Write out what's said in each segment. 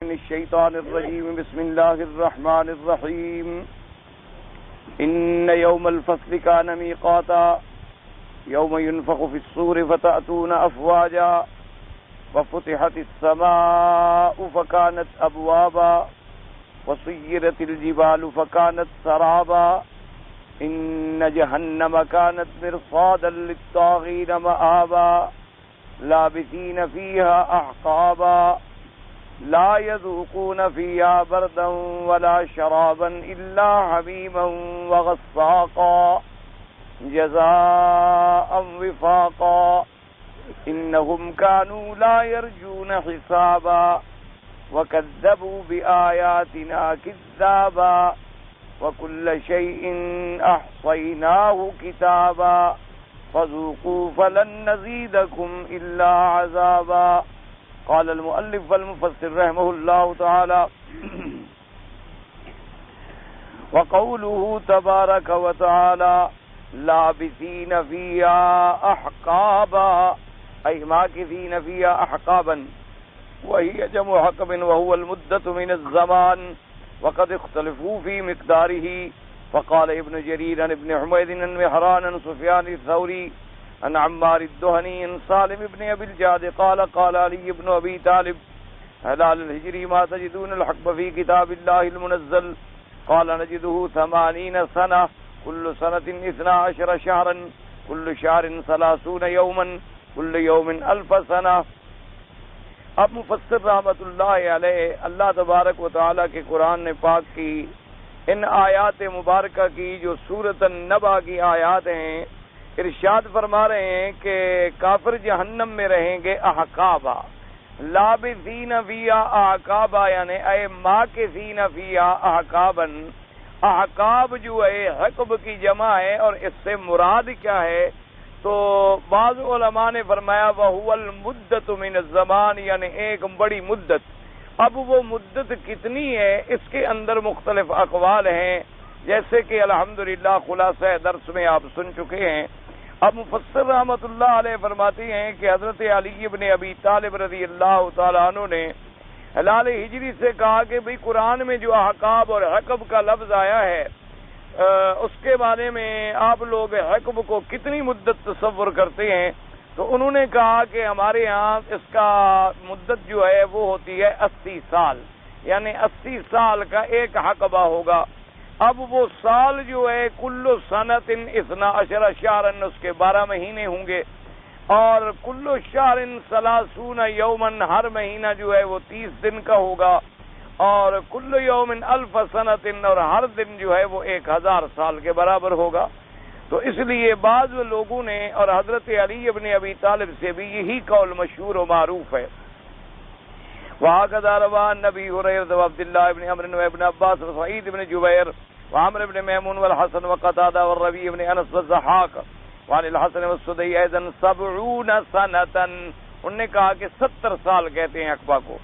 من الشيطان الرجيم بسم الله الرحمن الرحيم إن يوم الفصل كان ميقاتا يوم ينفخ في الصور فتأتون أفواجا وفتحت السماء فكانت أبوابا وسيرت الجبال فكانت سرابا إن جهنم كانت مرصادا للطاغين مآبا لابثين فيها أحقابا لا يذوقون فيها بردا ولا شرابا إلا حميما وغساقا جزاء وفاقا إنهم كانوا لا يرجون حسابا وكذبوا بآياتنا كذابا وكل شيء أحصيناه كتابا فذوقوا فلن نزيدكم إلا عذابا. قال المؤلف والمفسر رحمه الله تعالى وقوله تبارك وتعالى لابثين فيها أحقابا أي ماكثين فيها أحقابا وهي جمع حقب وهو المدة من الزمان وقد اختلفوا في مقداره. فقال ابن جرير عن ابن حميد عن مهران عن سفيان الثوري عن عمار الدهني عن سالم بن أبي الجعد قال قال علي بن أبي طالب هلال الهجري ما تجدون الحقب في كتاب الله المنزل؟ قال نجده 80 سنة كل سنة 12 شهرا كل شهر 30 يوما كل يوم 1000 سنة. اب مفسر رحمت اللہ علیہ اللہ تبارک و تعالیٰ کے قرآن پاک کی ان آیات مبارکہ کی جو سورۃ النبأ کی آیات ہیں ارشاد فرما رہے ہیں کہ کافر جہنم میں رہیں گے احقابا لابثین فیہا احقابا یعنی اے ماکثین فیہا احقابا. احقاب جو ہے حقب کی جمع ہے اور اس سے مراد کیا ہے تو بعض علماء نے فرمایا وَهُوَ الْمُدَّةُ مِنَ الزَّمَانِ یعنی ایک بڑی مدت. اب وہ مدت کتنی ہے اس کے اندر مختلف اقوال ہیں جیسے کہ الحمدللہ خلاصہ درس میں آپ سن چکے ہیں. اب مفسر رحمت اللہ علیہ فرماتی ہیں کہ حضرت علی بن ابی طالب رضی اللہ تعالیٰ عنہ نے ہلال ہجری سے کہا کہ بھئی قرآن میں جو احقاب اور حقب کا لفظ آیا ہے اس کے بارے میں آپ لوگ حقب کو کتنی مدت تصور کرتے ہیں؟ تو انہوں نے کہا کہ ہمارے ہاں اس کا مدت جو ہے وہ ہوتی ہے 80 سال یعنی 80 سال کا ایک حقبہ ہوگا. اب وہ سال جو ہے کل سنت 12 شہرن اس کے 12 مہینے ہوں گے اور کل شہر 30 یومن ہر مہینہ جو ہے وہ 30 دن کا ہوگا اور کل یوم 1000 سنت اور ہر دن جو ہے وہ 1000 سال کے برابر ہوگا. تو اس لیے بعض لوگوں نے اور حضرت علی ابن ابی طالب سے بھی یہی قول مشہور و معروف ہے. وَهَكَذَا رَوَى النَّبِيُّ هُرَيْرَةَ وعبد الله بن عمرو وابن عباس وسعيد بن جبير وعمر بن ميمون والحسن وقتادة والربيع بن أنس والضحاك وعن الحسن والسدي أيضا 70 سنة. انہوں نے کہا کہ 70 سال کہتے ہیں حقبہ کو.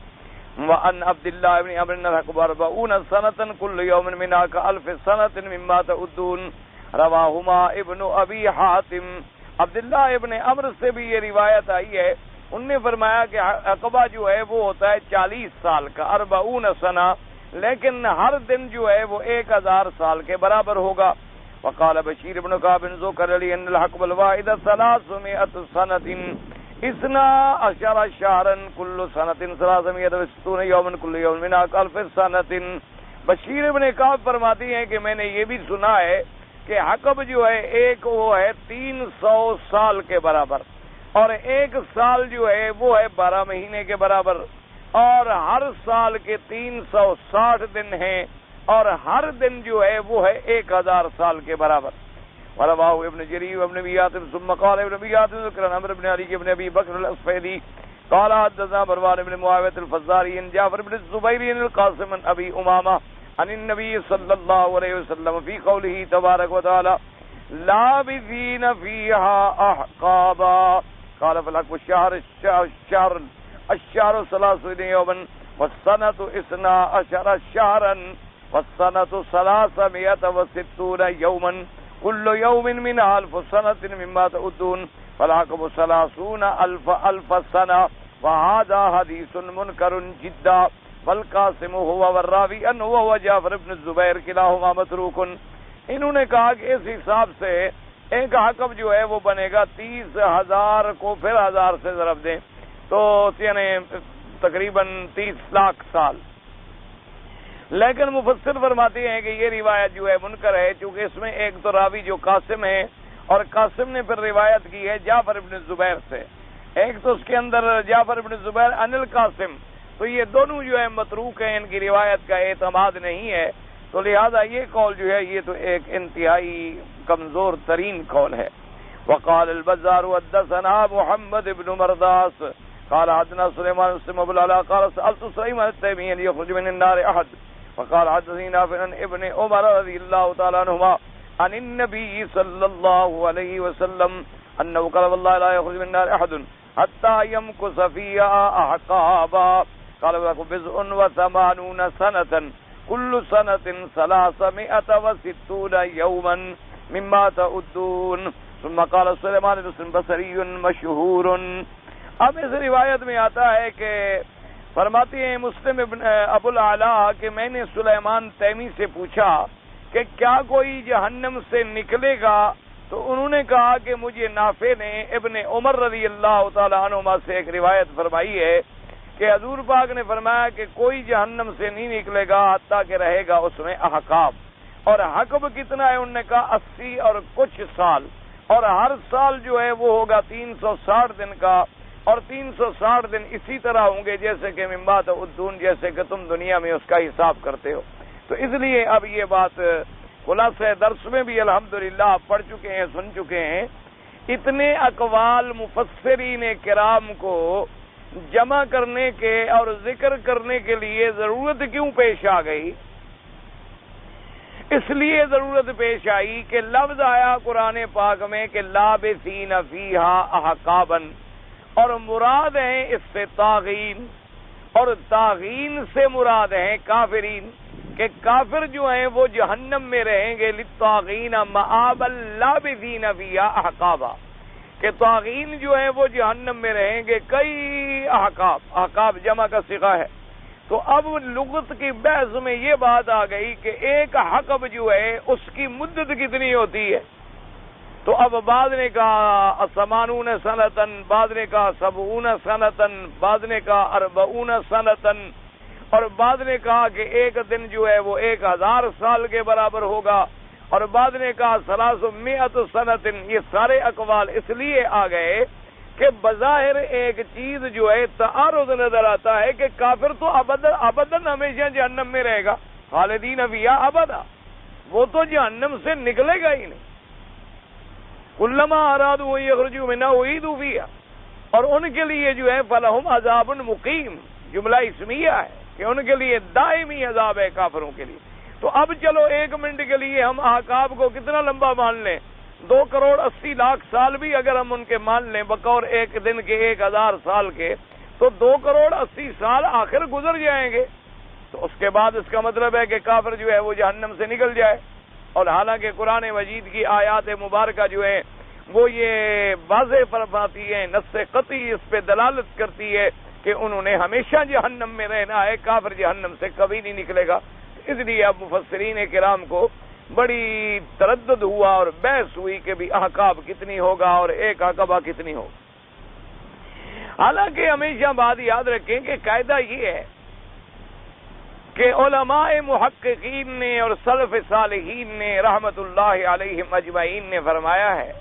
وعن عبد الله بن عمرو الحقب 40 سنة كل يوم منها كألف سنة مما تعدون. رواہما ابن ابی حاتم. عبداللہ ابن عمرو سے بھی یہ روایت آئی ہے انہوں نے فرمایا کہ عقبہ جو ہے وہ ہوتا ہے 40 سال کا 40 سنہ لیکن ہر دن جو ہے وہ 1000 سال کے برابر ہوگا. وقال بشیر بن کعب ذکر علی ان الحقب الواحد 300 سنة 12 شهرا كل سنة 360 يوما كل يوم منها كألف سنة. بشیر ابن کعب فرماتی ہیں کہ میں نے یہ بھی سنا ہے کہ حقب جو ہے ایک وہ ہے 300 سال کے برابر اور ایک سال جو ہے وہ ہے 12 مہینے کے برابر اور ہر سال کے 360 دن ہیں اور ہر دن جو ہے وہ ہے 1000 سال کے برابر. ورواه ابن جرير وابن ابي حاتم ثم قال ابن ابي حاتم ذكر عمرو بن علي بن ابي بكر الاسفيدي قال حدثنا مروان بن معاويه الفزاري عن جعفر بن الزبير عن القاسم عن ابي امامه عن النبي صلى الله عليه وسلم في قوله تبارك وتعالى لابثين فيها احقابا. قال فلك الشهر 30 يوما والسنة 12 شهرا والسنة 360 يوما كل يوم من 1000 سنة مما تعدون فالعقب 30 ألف سنة. وهذا حديث منكر جدا والقاسم هو والراوی ان هو جعفر بن الزبیر کلاہما متروک. انہوں نے کہا کہ اس حساب سے ایک حقب جو ہے وہ بنے گا 30,000 کو پھر 1000 سے ضرب دیں تو یعنی تقریباً 30 لاکھ سال. لیکن مفسر فرماتے ہیں کہ یہ روایت جو ہے منکر ہے، چونکہ اس میں ایک تو راوی جو قاسم ہے اور قاسم نے پھر روایت کی ہے جعفر ابن زبیر سے، ایک تو اس کے اندر جعفر ابن زبیر عن القاسم، تو یہ دونوں جو ہے متروک ہیں، ان کی روایت کا اعتماد نہیں ہے. تو لہذا یہ قول جو ہے یہ تو ایک انتہائی کمزور ترین قول ہے. وقال البزار حدثنا محمد بن مرداس قال حدثنا سليمان بن ابو العلاء قال سألت سليمان التيمي ان يخرج من النار احد فقال حدثني نافع عن ابن عمر رضي الله تعالى عنهما عن النبي صلى الله عليه وسلم انه قال والله لا يخرج من النار احد حتى يمكث فيها احقابا قال ولكم بضع وثمانون سنة كل سنة 360 يوما مما تعدون. ثم قال سليمان بن بصري مشهور. اب اس روایت میں آتا ہے کہ فرماتے ہیں مسلم ابن ابو العلا کہ میں نے سلیمان تیمی سے پوچھا کہ کیا کوئی جہنم سے نکلے گا، تو انہوں نے کہا کہ مجھے نافع نے ابن عمر رضی اللہ تعالی عنہما سے ایک روایت فرمائی ہے کہ حضور پاک نے فرمایا کہ کوئی جہنم سے نہیں نکلے گا حتیٰ کہ رہے گا اس میں احقاب. اور حقب کتنا ہے؟ انہوں نے کہا 80 اور کچھ سال، اور ہر سال جو ہے وہ ہوگا 360 دن کا، اور 360 دن اسی طرح ہوں گے جیسے کہ من بعد تعدون، جیسے کہ تم دنیا میں اس کا حساب کرتے ہو. تو اس لیے اب یہ بات خلاصہ درس میں بھی الحمدللہ آپ پڑھ چکے ہیں، سن چکے ہیں. اتنے اقوال مفسرین کرام کو جمع کرنے کے اور ذکر کرنے کے لیے ضرورت کیوں پیش آ گئی؟ اس لیے ضرورت پیش آئی کہ لفظ آیا قرآن پاک میں کہ لابثین فیہا احقابا، اور مراد ہیں اس سے طاغین، اور طاغین سے مراد ہیں کافرین، کہ کافر جو ہیں وہ جہنم میں رہیں گے للطاغین مآبا لابثین فیہا احقابا، کہ طاغین جو ہیں وہ جہنم میں رہیں گے کئی احقاب. احقاب جمع کا صیغہ ہے. تو اب لغت کی بحث میں یہ بات آ گئی کہ ایک حقب جو ہے اس کی مدت کتنی ہوتی ہے. تو اب بعض نے کہا 80 سنتن، بعض نے کہا 70 سنتن، بعض نے کہا 40 سنتن، اور بعض نے کہا کہ ایک دن جو ہے وہ 1000 سال کے برابر ہوگا، اور بعد نے کہا 300 سنتن. یہ سارے اقوال اس لیے آ گئے کہ بظاہر ایک چیز جو ہے تعارض نظر آتا ہے کہ کافر تو ابداً ہمیشہ جہنم میں رہے گا، خالدین فیہا ابدا، وہ تو جہنم سے نکلے گا ہی نہیں. کلما ارادوا ان یخرجوا منها اعیدوا فیہا، اور ان کے لیے جو ہے فلہم عذاب مقیم، جملہ اسمیہ ہے کہ ان کے لیے دائمی عذاب ہے کافروں کے لیے. تو اب چلو 1 منٹ کے لیے ہم احقاب کو کتنا لمبا مان لیں، 2,80,00,000 سال بھی اگر ہم ان کے مان لیں بقور ایک دن کے 1000 سال کے، تو 2,80,00,000 سال آخر گزر جائیں گے. تو اس کے بعد اس کا مطلب ہے کہ کافر جو ہے وہ جہنم سے نکل جائے. اور حالانکہ قرآن مجید کی آیات مبارکہ جو ہیں وہ یہ واضح فرماتی ہیں، نص قطعی اس پہ دلالت کرتی ہے کہ انہوں نے ہمیشہ جہنم میں رہنا ہے، کافر جہنم سے کبھی نہیں نکلے گا. اس لیے اب مفسرین کرام کو بڑی تردد ہوا اور بحث ہوئی کہ بھی احقاب کتنی ہوگا اور ایک عقبہ کتنی ہوگا. حالانکہ ہمیشہ بات یاد رکھیں کہ قاعدہ یہ ہے کہ علماء محققین نے اور سلف صالحین نے رحمت اللہ علیہم اجمعین نے فرمایا ہے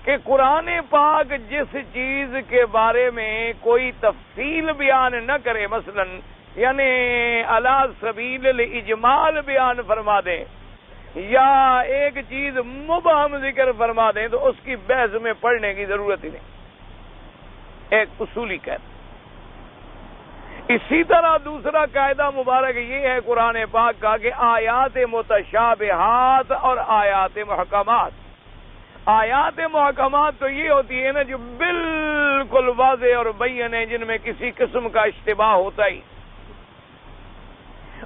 کہ قرآن پاک جس چیز کے بارے میں کوئی تفصیل بیان نہ کرے، مثلا یعنی علی سبیل الاجمال بیان فرما دیں یا ایک چیز مبہم ذکر فرما دیں تو اس کی بحث میں پڑھنے کی ضرورت ہی نہیں. ایک اصولی قاعدہ. اسی طرح دوسرا قاعدہ مبارک یہ ہے قرآن پاک کا کہ آیات متشابہات اور آیات محکمات. آیات محکمات تو یہ ہوتی ہے نا جو بالکل واضح اور بین ہے، جن میں کسی قسم کا اشتباہ ہوتا ہی.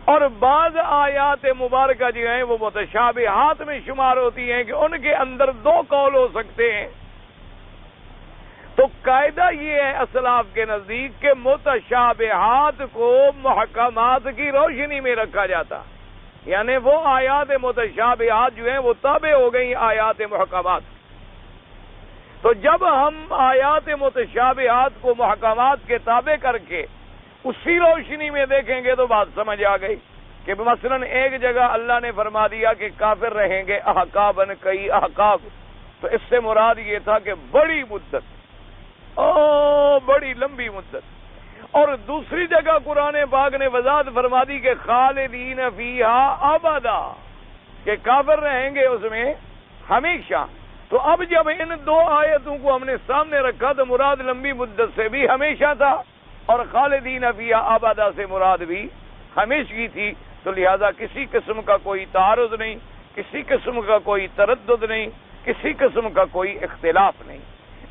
اور بعض آیات مبارکہ جو ہیں وہ متشابہات میں شمار ہوتی ہیں کہ ان کے اندر 2 قول ہو سکتے ہیں. تو تو قاعدہ یہ ہے اسلاف کے نزدیک کہ متشابہات کو محکمات کی روشنی میں رکھا جاتا، یعنی وہ آیات متشابہات جو ہیں وہ تابع ہو گئی آیات محکمات. تو جب ہم آیات متشابہات کو محکمات کے تابع کر کے اسی روشنی میں دیکھیں گے تو بات سمجھ آ گئی کہ مثلا ایک جگہ اللہ نے فرما دیا کہ کافر رہیں گے احقاباً کئی احقاب، تو اس سے مراد یہ تھا کہ بڑی مدت، بڑی لمبی مدت. اور دوسری جگہ قرآن پاک نے وضاحت فرما دی کہ خالدین فیہا ابدا، کہ کافر رہیں گے اس میں ہمیشہ. تو اب جب ان دو آیتوں کو ہم نے سامنے رکھا تو مراد لمبی مدت سے بھی ہمیشہ تھا اور خالدین فیہا ابدا سے مراد بھی ہمیشگی تھی. تو لہذا کسی قسم کا کوئی تعارض نہیں، کسی قسم کا کوئی تردد نہیں، کسی قسم کا کوئی اختلاف نہیں.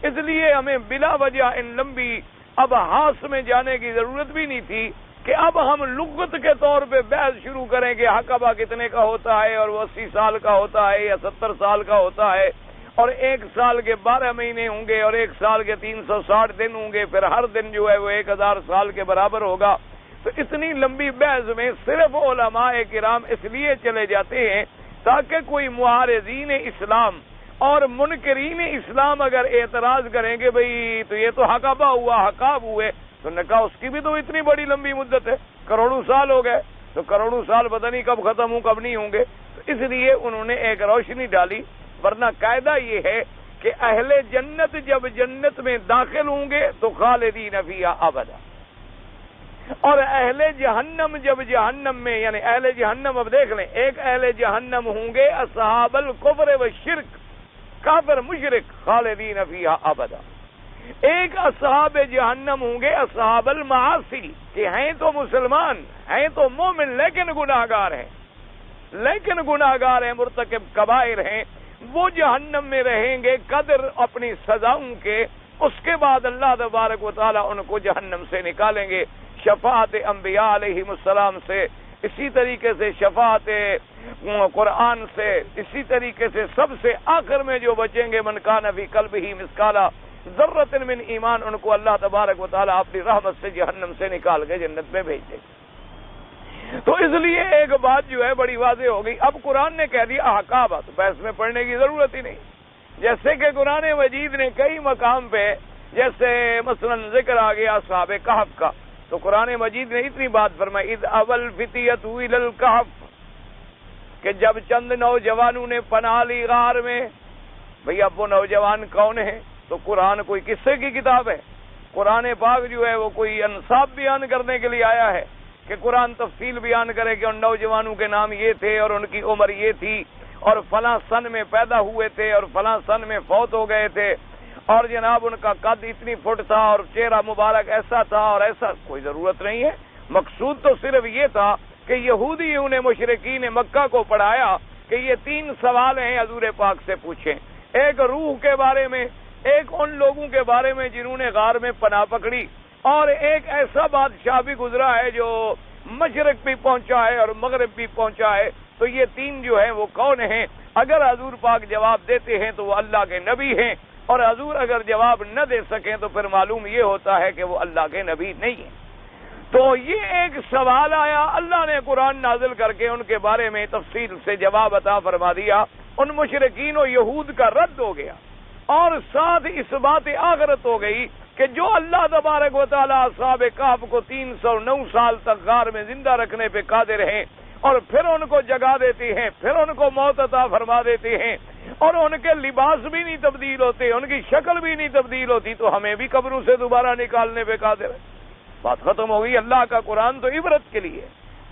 اس لیے ہمیں بلا وجہ ان لمبی ابحاث میں جانے کی ضرورت بھی نہیں تھی کہ اب ہم لغت کے طور پہ بحث شروع کریں کہ حقبہ کتنے کا ہوتا ہے اور وہ 80 سال کا ہوتا ہے یا 70 سال کا ہوتا ہے، اور 1 سال کے 12 مہینے ہوں گے اور 1 سال کے 360 دن ہوں گے، پھر ہر دن جو ہے وہ 1000 سال کے برابر ہوگا. تو اتنی لمبی بحث میں صرف علماء کرام اس لیے چلے جاتے ہیں تاکہ کوئی معارضین اسلام اور منکرین اسلام اگر اعتراض کریں کہ بھئی تو یہ تو حقبہ ہوا، حقاب ہوئے، تو نے کہا اس کی بھی تو اتنی بڑی لمبی مدت ہے، کروڑوں سال ہو گئے، تو کروڑوں سال پتہ نہیں کب ختم ہوں کب نہیں ہوں گے. تو اس لیے انہوں نے ایک روشنی ڈالی. ورنہ قاعدہ یہ ہے کہ اہل جنت جب جنت میں داخل ہوں گے تو خالدین فیہا ابدا، اور اہل جہنم جب جہنم میں، یعنی اہل جہنم، اب دیکھ لیں، ایک اہل جہنم ہوں گے اصحاب الکفر والشرک، کافر مشرک، خالدین فیہا ابدا. ایک اصحاب جہنم ہوں گے اصحاب المعاصی، کہ ہیں تو مسلمان، ہیں تو مومن لیکن گناہگار ہیں، مرتکب کبائر ہیں. وہ جہنم میں رہیں گے قدر اپنی سزاؤں کے. اس کے بعد اللہ تبارک و تعالی ان کو جہنم سے نکالیں گے شفاعت انبیاء علیہم السلام سے، اسی طریقے سے شفاعت قرآن سے، اسی طریقے سے سب سے آخر میں جو بچیں گے من کان فی قلبہ مثقال ذرۃ من ایمان، ان کو اللہ تبارک و تعالی اپنی رحمت سے جہنم سے نکال کے جنت میں بھیج دے. تو اس لیے ایک بات جو ہے بڑی واضح ہو گئی. اب قرآن نے کہہ دیا احقاب، تو بحث میں پڑھنے کی ضرورت ہی نہیں. جیسے کہ قرآن مجید نے کئی مقام پہ، جیسے مثلا ذکر آ گیا اصحاب کہف کا، تو قرآن مجید نے اتنی بات فرمائی اذ اول فتیۃ الی الکہف، کہ جب چند نوجوانوں نے پناہ لی غار میں. بھئی اب وہ نوجوان کون ہیں؟ تو قرآن کوئی قصے کی کتاب ہے؟ قرآن پاک جو ہے وہ کوئی انصاف بیان کرنے کے لیے آیا ہے کہ قرآن تفصیل بیان کرے کہ ان نوجوانوں کے نام یہ تھے اور ان کی عمر یہ تھی اور فلاں سن میں پیدا ہوئے تھے اور فلاں سن میں فوت ہو گئے تھے اور جناب ان کا قد اتنی فٹ تھا اور چہرہ مبارک ایسا تھا اور ایسا؟ کوئی ضرورت نہیں ہے. مقصود تو صرف یہ تھا کہ یہودیوں نے مشرکین مکہ کو پڑھایا کہ یہ 3 سوال ہیں حضور پاک سے پوچھیں. ایک روح کے بارے میں، ایک ان لوگوں کے بارے میں جنہوں نے غار میں پناہ پکڑی، اور ایک ایسا بادشاہ بھی گزرا ہے جو مشرق بھی پہنچا ہے اور مغرب بھی پہنچا ہے. تو یہ 3 جو ہیں وہ کون ہیں؟ اگر حضور پاک جواب دیتے ہیں تو وہ اللہ کے نبی ہیں، اور حضور اگر جواب نہ دے سکیں تو پھر معلوم یہ ہوتا ہے کہ وہ اللہ کے نبی نہیں ہیں. تو یہ ایک سوال آیا، اللہ نے قرآن نازل کر کے ان کے بارے میں تفصیل سے جواب عطا فرما دیا. ان مشرکین و یہود کا رد ہو گیا، اور ساتھ اس بات آخرت ہو گئی کہ جو اللہ تبارک و تعالی اصحاب کہف کو 309 سال تک غار میں زندہ رکھنے پہ قادر ہیں، اور پھر ان کو جگا دیتے ہیں، پھر ان کو موت عطا فرما دیتے ہیں، اور ان کے لباس بھی نہیں تبدیل ہوتے، ان کی شکل بھی نہیں تبدیل ہوتی، تو ہمیں بھی قبروں سے دوبارہ نکالنے پہ قادر ہے. بات ختم ہو گئی. اللہ کا قرآن تو عبرت کے لیے،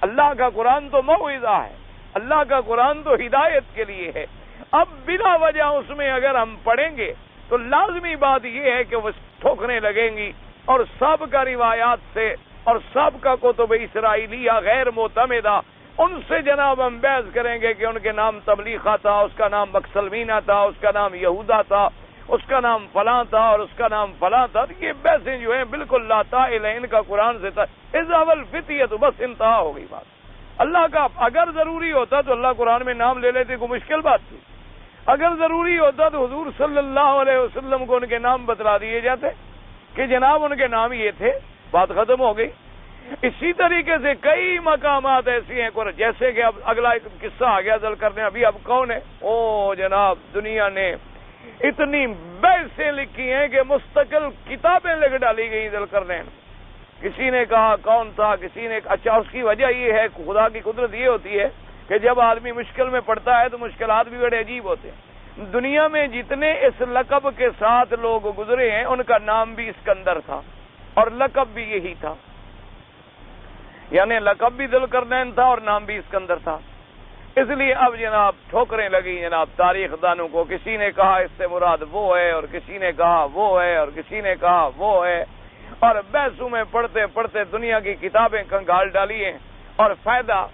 اللہ کا قرآن تو موعظہ ہے، اللہ کا قرآن تو ہدایت کے لیے ہے. اب بلا وجہ اس میں اگر ہم پڑھیں گے تو لازمی بات یہ ہے کہ وہ ٹھوکریں لگیں گی، اور سابقہ روایات سے اور سابقہ کتب اسرائیلیہ غیر معتمدہ ان سے جناب ہم بحث کریں گے کہ ان کے نام تبلیغہ تھا، اس کا نام مکسلمینہ تھا، اس کا نام یہودا تھا، اس کا نام فلاں تھا اور اس کا نام فلاں تھا. یہ بحثیں جو ہیں بالکل لا طائل ان کا قرآن سے تھا. اذ اول فتیہ، تو بس انتہا ہو گئی بات. اللہ کا اگر ضروری ہوتا تو اللہ قرآن میں نام لے لیتے، کوئی مشکل بات تھی. اگر ضروری ہوتا تو حضور صلی اللہ علیہ وسلم کو ان کے نام بتلا دیے جاتے کہ جناب ان کے نام یہ تھے، بات ختم ہو گئی۔ اسی طریقے سے کئی مقامات ایسی ہیں، جیسے کہ اب اگلا ایک قصہ آ گیا ذل کرنے، ابھی اب کون ہے؟ او جناب، دنیا نے اتنی بحثیں لکھی ہیں کہ مستقل کتابیں لکھ ڈالی گئی ذل کرنے۔ کسی نے کہا کون تھا، کسی نے اچھا اس کی وجہ یہ ہے، خدا کی قدرت یہ ہوتی ہے کہ جب آدمی مشکل میں پڑتا ہے تو مشکلات بھی بڑے عجیب ہوتے ہیں۔ دنیا میں جتنے اس لقب کے ساتھ لوگ گزرے ہیں ان کا نام بھی اسکندر تھا اور لقب بھی یہی تھا، یعنی لقب بھی ذوالقرنین تھا اور نام بھی اسکندر تھا۔ اس لیے اب جناب ٹھوکریں لگی جناب تاریخ دانوں کو، کسی نے کہا اس سے مراد وہ ہے اور کسی نے کہا وہ ہے اور کسی نے کہا وہ ہے، اور بحثوں میں پڑھتے پڑھتے دنیا کی کتابیں کنگال ڈالی ہیں، اور فائدہ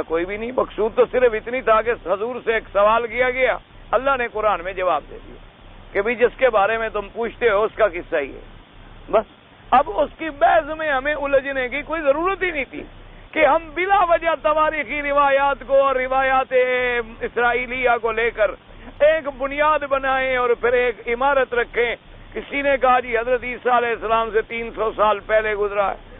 کوئی بھی نہیں۔ مقصود تو صرف اتنی تھا کہ حضور سے ایک سوال کیا گیا، اللہ نے قرآن میں جواب دے دیا کہ بھی جس کے بارے میں تم پوچھتے ہو اس کا قصہ ہی ہے، بس۔ اب اس کی بحث میں ہمیں الجھنے کی کوئی ضرورت ہی نہیں تھی کہ ہم بلا وجہ تواریخی روایات کو اور روایات اسرائیلیہ کو لے کر ایک بنیاد بنائیں اور پھر ایک عمارت رکھیں۔ کسی نے کہا جی حضرت عیسیٰ علیہ السلام سے 300 سال پہلے گزرا ہے،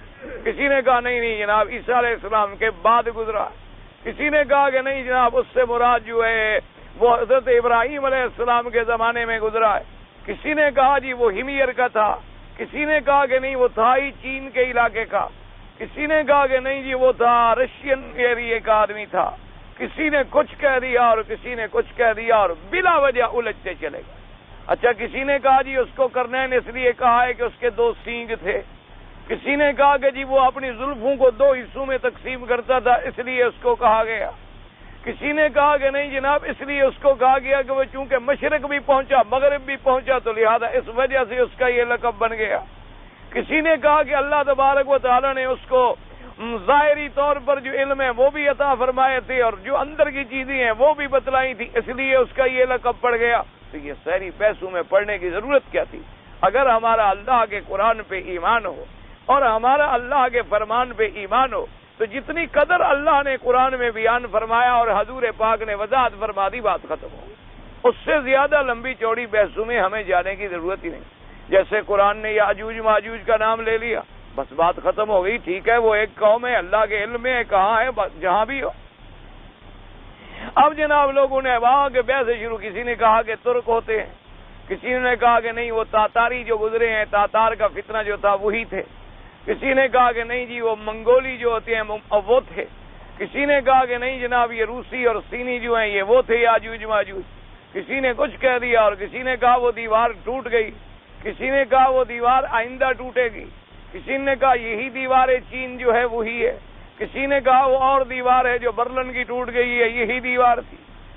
کسی نے کہا نہیں جناب عیسیٰ علیہ السلام کے بعد گزرا ہے، کسی نے کہا کہ نہیں جناب اس سے مراد جو ہے وہ حضرت ابراہیم علیہ السلام کے زمانے میں گزرا ہے، کسی نے کہا جی وہ ہمیر کا تھا، کسی نے کہا کہ نہیں وہ تھا ہی چین کے علاقے کا، کسی نے کہا کہ نہیں جی وہ تھا رشین ایریے کا آدمی تھا، کسی نے کچھ کہہ دیا اور کسی نے کچھ کہہ دیا اور بلا وجہ الجھتے چلے گئے۔ اچھا کسی نے کہا جی اس کو کرنین اس لیے کہا ہے کہ اس کے 2 سینگ تھے، کسی نے کہا کہ جی وہ اپنی زلفوں کو 2 حصوں میں تقسیم کرتا تھا اس لیے اس کو کہا گیا، کسی نے کہا کہ نہیں جناب اس لیے اس کو کہا گیا کہ وہ چونکہ مشرق بھی پہنچا مغرب بھی پہنچا تو لہذا اس وجہ سے اس کا یہ لقب بن گیا، کسی نے کہا کہ اللہ تبارک و تعالیٰ نے اس کو ظاہری طور پر جو علم ہے وہ بھی عطا فرمائے تھے اور جو اندر کی چیزیں ہیں وہ بھی بتلائی تھی اس لیے اس کا یہ لقب پڑ گیا۔ تو یہ ساری پیسوں میں پڑھنے کی ضرورت کیا تھی؟ اگر ہمارا اللہ کے قرآن پہ ایمان ہو اور ہمارا اللہ کے فرمان پہ ایمان ہو تو جتنی قدر اللہ نے قرآن میں بیان فرمایا اور حضور پاک نے وضاحت فرما دی بات ختم ہو۔ اس سے زیادہ لمبی چوڑی بحثوں میں ہمیں جانے کی ضرورت ہی نہیں۔ جیسے قرآن نے یاجوج ماجوج کا نام لے لیا، بس بات ختم ہو گئی، ٹھیک ہے وہ ایک قوم ہے، اللہ کے علم میں کہاں ہے، جہاں بھی ہو۔ اب جناب لوگوں نے وہاں کے بحث شروع، کسی نے کہا کہ ترک ہوتے ہیں، کسی نے کہا کہ نہیں وہ تاتاری جو گزرے ہیں تاتار کا فتنہ جو تھا وہی تھے، کسی نے کہا کہ نہیں جی وہ منگولی جو ہوتے ہیں وہ تھے، کسی نے کہا کہ نہیں جناب یہ روسی اور صینی جو ہیں یہ وہ تھے یاجوج ماجوج، کسی نے کچھ کہہ دیا اور کسی نے کہا وہ دیوار ٹوٹ گئی، کسی نے کہا وہ دیوار آئندہ ٹوٹے گی، کسی نے کہا یہی دیوار چین جو ہے وہی ہے، کسی نے کہا وہ اور دیوار ہے جو برلن کی ٹوٹ گئی ہے یہی دیوار تھی۔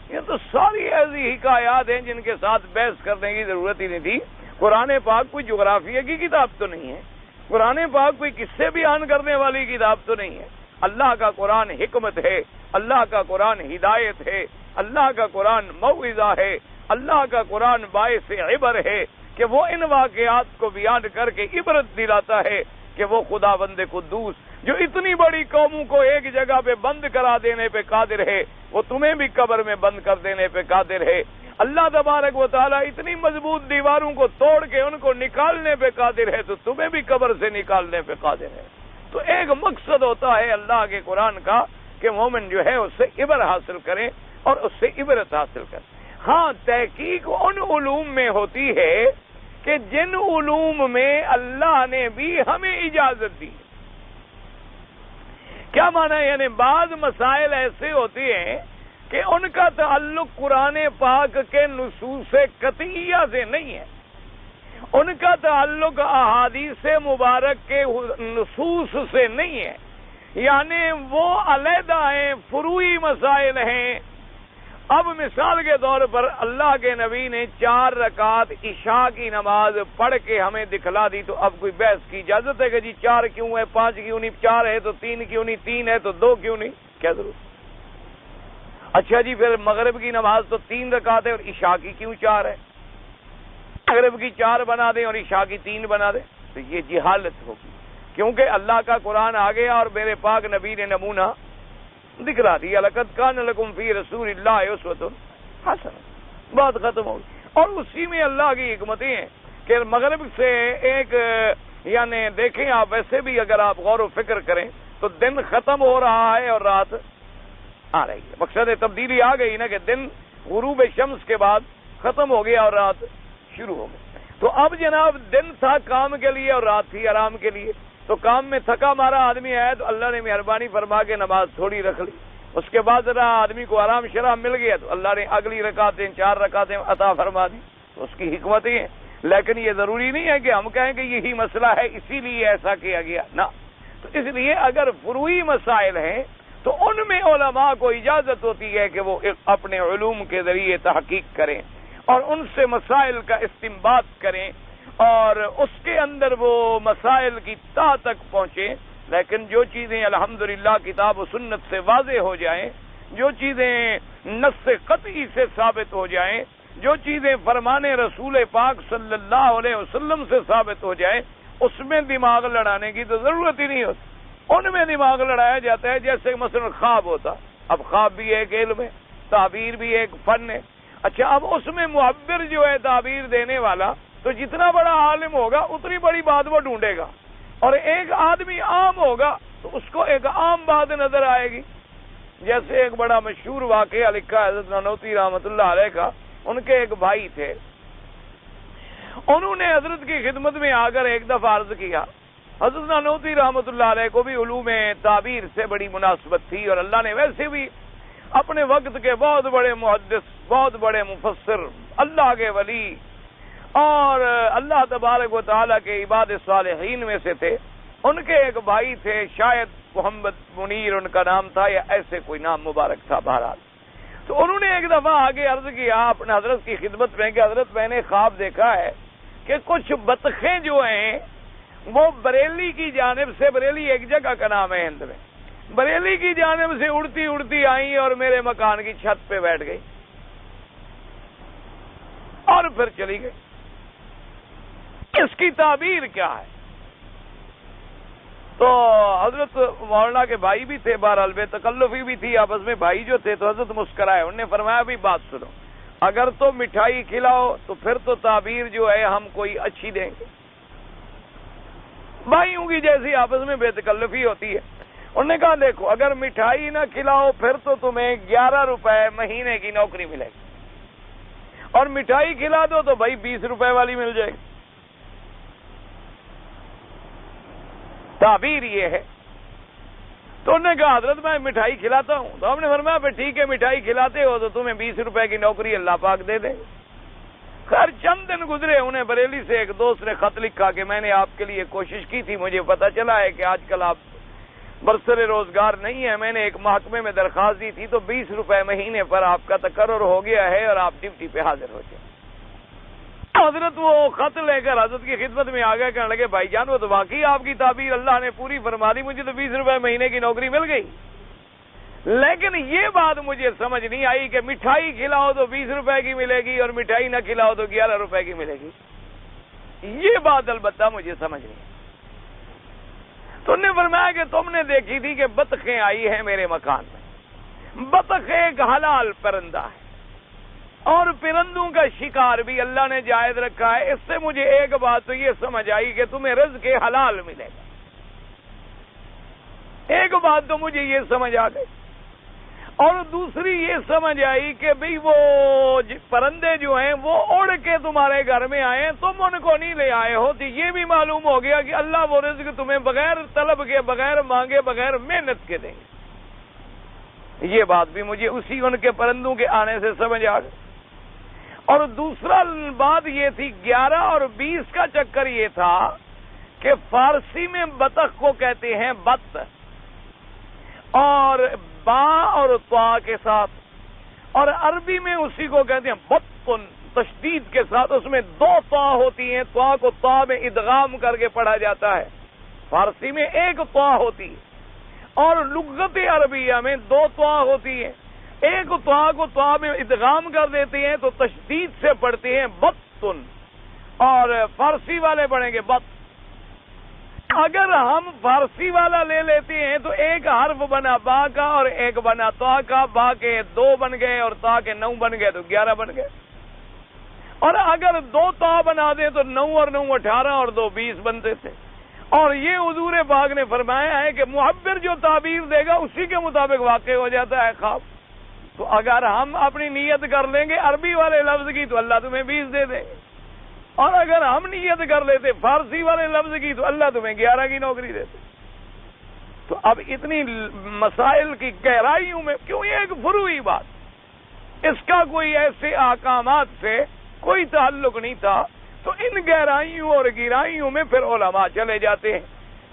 یہ تو ساری ایسی حکایات ہیں جن کے ساتھ بحث کرنے کی ضرورت ہی نہیں تھی۔ قرآن پاک کوئی جغرافیہ کی کتاب تو نہیں ہے، قرآن پاک کوئی قصے بیان کرنے والی کتاب تو نہیں ہے۔ اللہ کا قرآن حکمت ہے، اللہ کا قرآن ہدایت ہے، اللہ کا قرآن موعظہ ہے، اللہ کا قرآن باعث عبر ہے کہ وہ ان واقعات کو بیان کر کے عبرت دلاتا ہے کہ وہ خدا بند قدوس جو اتنی بڑی قوموں کو ایک جگہ پہ بند کرا دینے پہ قادر ہے وہ تمہیں بھی قبر میں بند کر دینے پہ قادر ہے۔ اللہ تبارک و تعالیٰ اتنی مضبوط دیواروں کو توڑ کے ان کو نکالنے پہ قادر ہے تو تمہیں بھی قبر سے نکالنے پہ قادر ہے۔ تو ایک مقصد ہوتا ہے اللہ کے قرآن کا کہ مومن جو ہے اس سے عبر حاصل کریں اور اس سے عبرت حاصل کریں۔ ہاں تحقیق ان علوم میں ہوتی ہے کہ جن علوم میں اللہ نے بھی ہمیں اجازت دی۔ کیا معنی؟ یعنی بعض مسائل ایسے ہوتے ہیں کہ ان کا تعلق قرآن پاک کے نصوص قطعیہ سے نہیں ہے، ان کا تعلق احادیث مبارک کے نصوص سے نہیں ہے، یعنی وہ علیحدہ ہیں، فروعی مسائل ہیں۔ اب مثال کے طور پر اللہ کے نبی نے 4 رکعت عشاء کی نماز پڑھ کے ہمیں دکھلا دی، تو اب کوئی بحث کی اجازت ہے کہ جی 4 کیوں ہے، 5 کیوں نہیں، 4 ہے تو 3 کیوں نہیں، 3 ہے تو 2 کیوں نہیں؟ کیا ضرورت؟ اچھا جی پھر مغرب کی نماز تو 3 رکعت ہے اور عشاء کی کیوں 4 ہے؟ مغرب کی 4 بنا دیں اور عشاء کی 3 بنا دیں، تو یہ جہالت ہوگی، کیونکہ اللہ کا قرآن آ گیا اور میرے پاک نبی نے نمونہ دکھلا دیا۔ لقد کان لکم فی رسول اللہ اسوۃ حسن، بات ختم ہوگی۔ اور اسی میں اللہ کی حکمتیں ہیں کہ مغرب سے ایک یعنی دیکھیں آپ ویسے بھی اگر آپ غور و فکر کریں تو دن ختم ہو رہا ہے اور رات آ رہی ہے۔ مقصد تبدیلی آ گئی نا کہ دن غروب شمس کے بعد ختم ہو گیا اور رات شروع ہو گئی۔ تو اب جناب دن تھا کام کے لیے اور رات تھی آرام کے لیے، تو کام میں تھکا مارا آدمی ہے تو اللہ نے مہربانی فرما کے نماز تھوڑی رکھ لی، اس کے بعد ذرا آدمی کو آرام شراب مل گیا تو اللہ نے اگلی رکعتیں 4 رکعتیں عطا فرما دی، تو اس کی حکمتیں ہیں۔ لیکن یہ ضروری نہیں ہے کہ ہم کہیں کہ یہی مسئلہ ہے اسی لیے ایسا کیا گیا، نہ۔ تو اس لیے اگر فروعی مسائل ہیں تو ان میں علماء کو اجازت ہوتی ہے کہ وہ اپنے علوم کے ذریعے تحقیق کریں اور ان سے مسائل کا استنباط کریں اور اس کے اندر وہ مسائل کی تہ تک پہنچیں۔ لیکن جو چیزیں الحمدللہ کتاب و سنت سے واضح ہو جائیں، جو چیزیں نص قطعی سے ثابت ہو جائیں، جو چیزیں فرمان رسول پاک صلی اللہ علیہ وسلم سے ثابت ہو جائیں، اس میں دماغ لڑانے کی تو ضرورت ہی نہیں ہوتی۔ ان میں دماغ لڑایا جاتا ہے جیسے مثلا خواب ہوتا، اب خواب بھی ایک علم ہے، تعبیر بھی ایک فن ہے۔ اچھا اب اس میں معبر جو ہے تعبیر دینے والا تو جتنا بڑا عالم ہوگا اتنی بڑی بات وہ ڈھونڈے گا، اور ایک آدمی عام ہوگا تو اس کو ایک عام بات نظر آئے گی۔ جیسے ایک بڑا مشہور واقعہ لکھا حضرت نانوتوی رحمۃ اللہ علیہ کا، ان کے ایک بھائی تھے، انہوں نے حضرت کی خدمت میں آ کر ایک دفعہ عرض کیا۔ حضرت نانوتوی رحمۃ اللہ علیہ کو بھی علوم تعبیر سے بڑی مناسبت تھی، اور اللہ نے ویسے بھی اپنے وقت کے بہت بڑے محدث، بہت بڑے مفسر، اللہ کے ولی اور اللہ تبارک و تعالیٰ کے عباد صالحین میں سے تھے۔ ان کے ایک بھائی تھے، شاید محمد منیر ان کا نام تھا یا ایسے کوئی نام مبارک تھا، بہرحال۔ تو انہوں نے ایک دفعہ آگے عرض کیا اپنے حضرت کی خدمت میں کہ حضرت میں نے خواب دیکھا ہے کہ کچھ بطخیں جو ہیں وہ بریلی کی جانب سے، بریلی ایک جگہ کا نام ہے ہند میں، بریلی کی جانب سے اڑتی اڑتی آئیں اور میرے مکان کی چھت پہ بیٹھ گئی اور پھر چلی گئی۔ اس کی تعبیر کیا ہے؟ تو حضرت مولانا کے بھائی بھی تھے، بہرحال بے تکلفی بھی تھی آپس میں، بھائی جو تھے، تو حضرت مسکرائے، انہوں نے فرمایا بھی بات سنو، اگر تو مٹھائی کھلاؤ تو پھر تو تعبیر جو ہے ہم کوئی اچھی دیں گے۔ بھائیوں کی جیسی آپس میں بے تکلفی ہوتی ہے۔ انہوں نے کہا دیکھو اگر مٹھائی نہ کھلاؤ پھر تو تمہیں 11 روپے مہینے کی نوکری ملے گی، اور مٹھائی کھلا دو تو بھائی 20 روپے والی مل جائے گی۔ تعبیر یہ ہے۔ تو انہوں نے کہا حضرت میں مٹھائی کھلاتا ہوں، تو ہم نے فرمایا پھر ٹھیک ہے، مٹھائی کھلاتے ہو تو تمہیں 20 روپے کی نوکری اللہ پاک دے دے۔ خیر چند دن گزرے، انہیں بریلی سے ایک دوست نے خط لکھا کہ میں نے آپ کے لیے کوشش کی تھی، مجھے پتا چلا ہے کہ آج کل آپ برسر روزگار نہیں ہے، میں نے ایک محکمے میں درخواست دی تھی تو 20 روپے مہینے پر آپ کا تقرر ہو گیا ہے اور آپ ڈیوٹی پہ حاضر ہو جائیں۔ حضرت وہ خط لے کر حضرت کی خدمت میں آگے کہنے لگے بھائی جان وہ تو واقعی آپ کی تعبیر اللہ نے پوری فرما دی، مجھے تو 20 روپے مہینے کی نوکری مل گئی، لیکن یہ بات مجھے سمجھ نہیں آئی کہ مٹھائی کھلاؤ تو 20 روپے کی ملے گی اور مٹھائی نہ کھلاؤ تو 11 روپے کی ملے گی، یہ بات البتہ مجھے سمجھ نہیں۔ تو انہوں نے فرمایا کہ تم نے دیکھی تھی کہ بطخیں آئی ہیں میرے مکان میں، بطخ ایک حلال پرندہ ہے اور پرندوں کا شکار بھی اللہ نے جائز رکھا ہے، اس سے مجھے ایک بات تو یہ سمجھ آئی کہ تمہیں رزق حلال ملے گا، ایک بات تو مجھے یہ سمجھ آ گئی، اور دوسری یہ سمجھ آئی کہ بھئی وہ پرندے جو ہیں وہ اڑ کے تمہارے گھر میں آئے، تم ان کو نہیں لے آئے ہو، تو یہ بھی معلوم ہو گیا کہ اللہ وہ رزق تمہیں بغیر طلب کے، بغیر مانگے، بغیر محنت کے دیں گے۔ یہ بات بھی مجھے اسی ان کے پرندوں کے آنے سے سمجھ آ گئی۔ اور دوسرا بات یہ تھی 11 اور 20 کا چکر یہ تھا کہ فارسی میں بطخ کو کہتے ہیں بط، اور با اور طا کے ساتھ، اور عربی میں اسی کو کہتے ہیں بطن تشدید کے ساتھ، اس میں 2 طا ہوتی ہیں، طا کو طا میں ادغام کر کے پڑھا جاتا ہے، فارسی میں 1 طا ہوتی ہے، اور لغت عربیہ میں 2 طا ہوتی ہیں، ایک طا کو طا میں ادغام کر دیتے ہیں تو تشدید سے پڑھتے ہیں بطن، اور فارسی والے پڑھیں گے بط۔ اگر ہم فارسی والا لے لیتے ہیں تو ایک حرف بنا با کا اور ایک بنا تا کا، با کے 2 بن گئے اور تا کے 9 بن گئے تو 11 بن گئے، اور اگر 2 تا بنا دیں تو 9 اور 9 18 اور 2 20 بنتے تھے۔ اور یہ حضور پاک نے فرمایا ہے کہ محبر جو تعبیر دے گا اسی کے مطابق واقع ہو جاتا ہے خواب۔ تو اگر ہم اپنی نیت کر لیں گے عربی والے لفظ کی تو اللہ تمہیں 20 دے دے، اور اگر ہم نیت کر لیتے فارسی والے لفظ کی تو اللہ تمہیں 11 کی نوکری دیتے۔ تو اب اتنی مسائل کی گہرائیوں میں کیوں، یہ ایک فروعی بات، اس کا کوئی ایسے احکامات سے کوئی تعلق نہیں تھا، تو ان گہرائیوں اور گہرائیوں میں پھر علماء چلے جاتے ہیں۔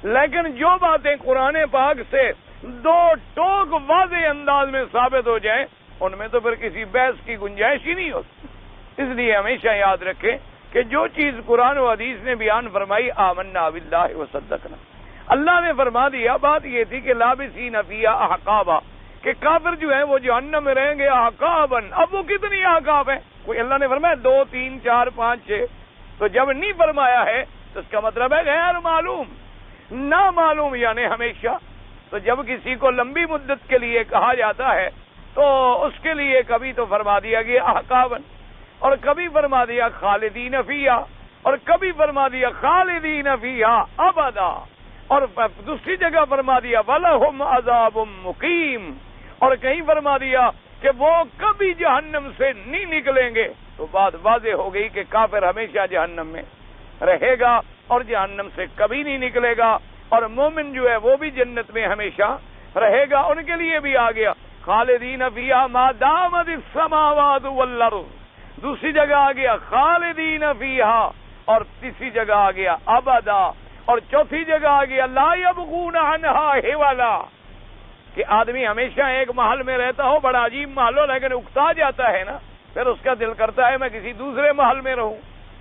لیکن جو باتیں قرآن پاک سے 2 ٹوک واضح انداز میں ثابت ہو جائیں ان میں تو پھر کسی بحث کی گنجائش ہی نہیں ہوتی۔ اس لیے ہمیشہ یاد رکھیں کہ جو چیز قرآن و حدیث نے بیان فرمائی آمنا باللہ وصدقنا، اللہ نے فرما دیا، بات یہ تھی کہ لابسین فیہا احقابا، کہ کافر جو ہیں وہ جہنم میں رہیں گے احقابن۔ اب وہ کتنی احقاب ہیں؟ کوئی اللہ نے فرمایا 2 3 4 5 6، تو جب نہیں فرمایا ہے تو اس کا مطلب ہے غیر معلوم، نامعلوم یعنی ہمیشہ۔ تو جب کسی کو لمبی مدت کے لیے کہا جاتا ہے تو اس کے لیے کبھی تو فرما دیا گیا احقابن، اور کبھی فرما دیا خالدین فیہا، اور کبھی فرما دیا خالدین فیہا ابدا، اور دوسری جگہ فرما دیا وَلَهُمْ عَذَابٌ مُقِيمٌ، اور کہیں فرما دیا کہ وہ کبھی جہنم سے نہیں نکلیں گے۔ تو بات واضح ہو گئی کہ کافر ہمیشہ جہنم میں رہے گا اور جہنم سے کبھی نہیں نکلے گا، اور مومن جو ہے وہ بھی جنت میں ہمیشہ رہے گا۔ ان کے لیے بھی آ گیا خالدین فیہا ما دامت السماوات والارض، دوسری جگہ آ گیا خالدین فیہا، اور تیسری جگہ آ گیا ابدا، اور چوتھی جگہ آ گیا لا یبغون عنہا حولا، کہ آدمی ہمیشہ ایک محل میں رہتا ہو، بڑا عجیب محل ہو، لیکن اکتا جاتا ہے نا، پھر اس کا دل کرتا ہے میں کسی دوسرے محل میں رہوں،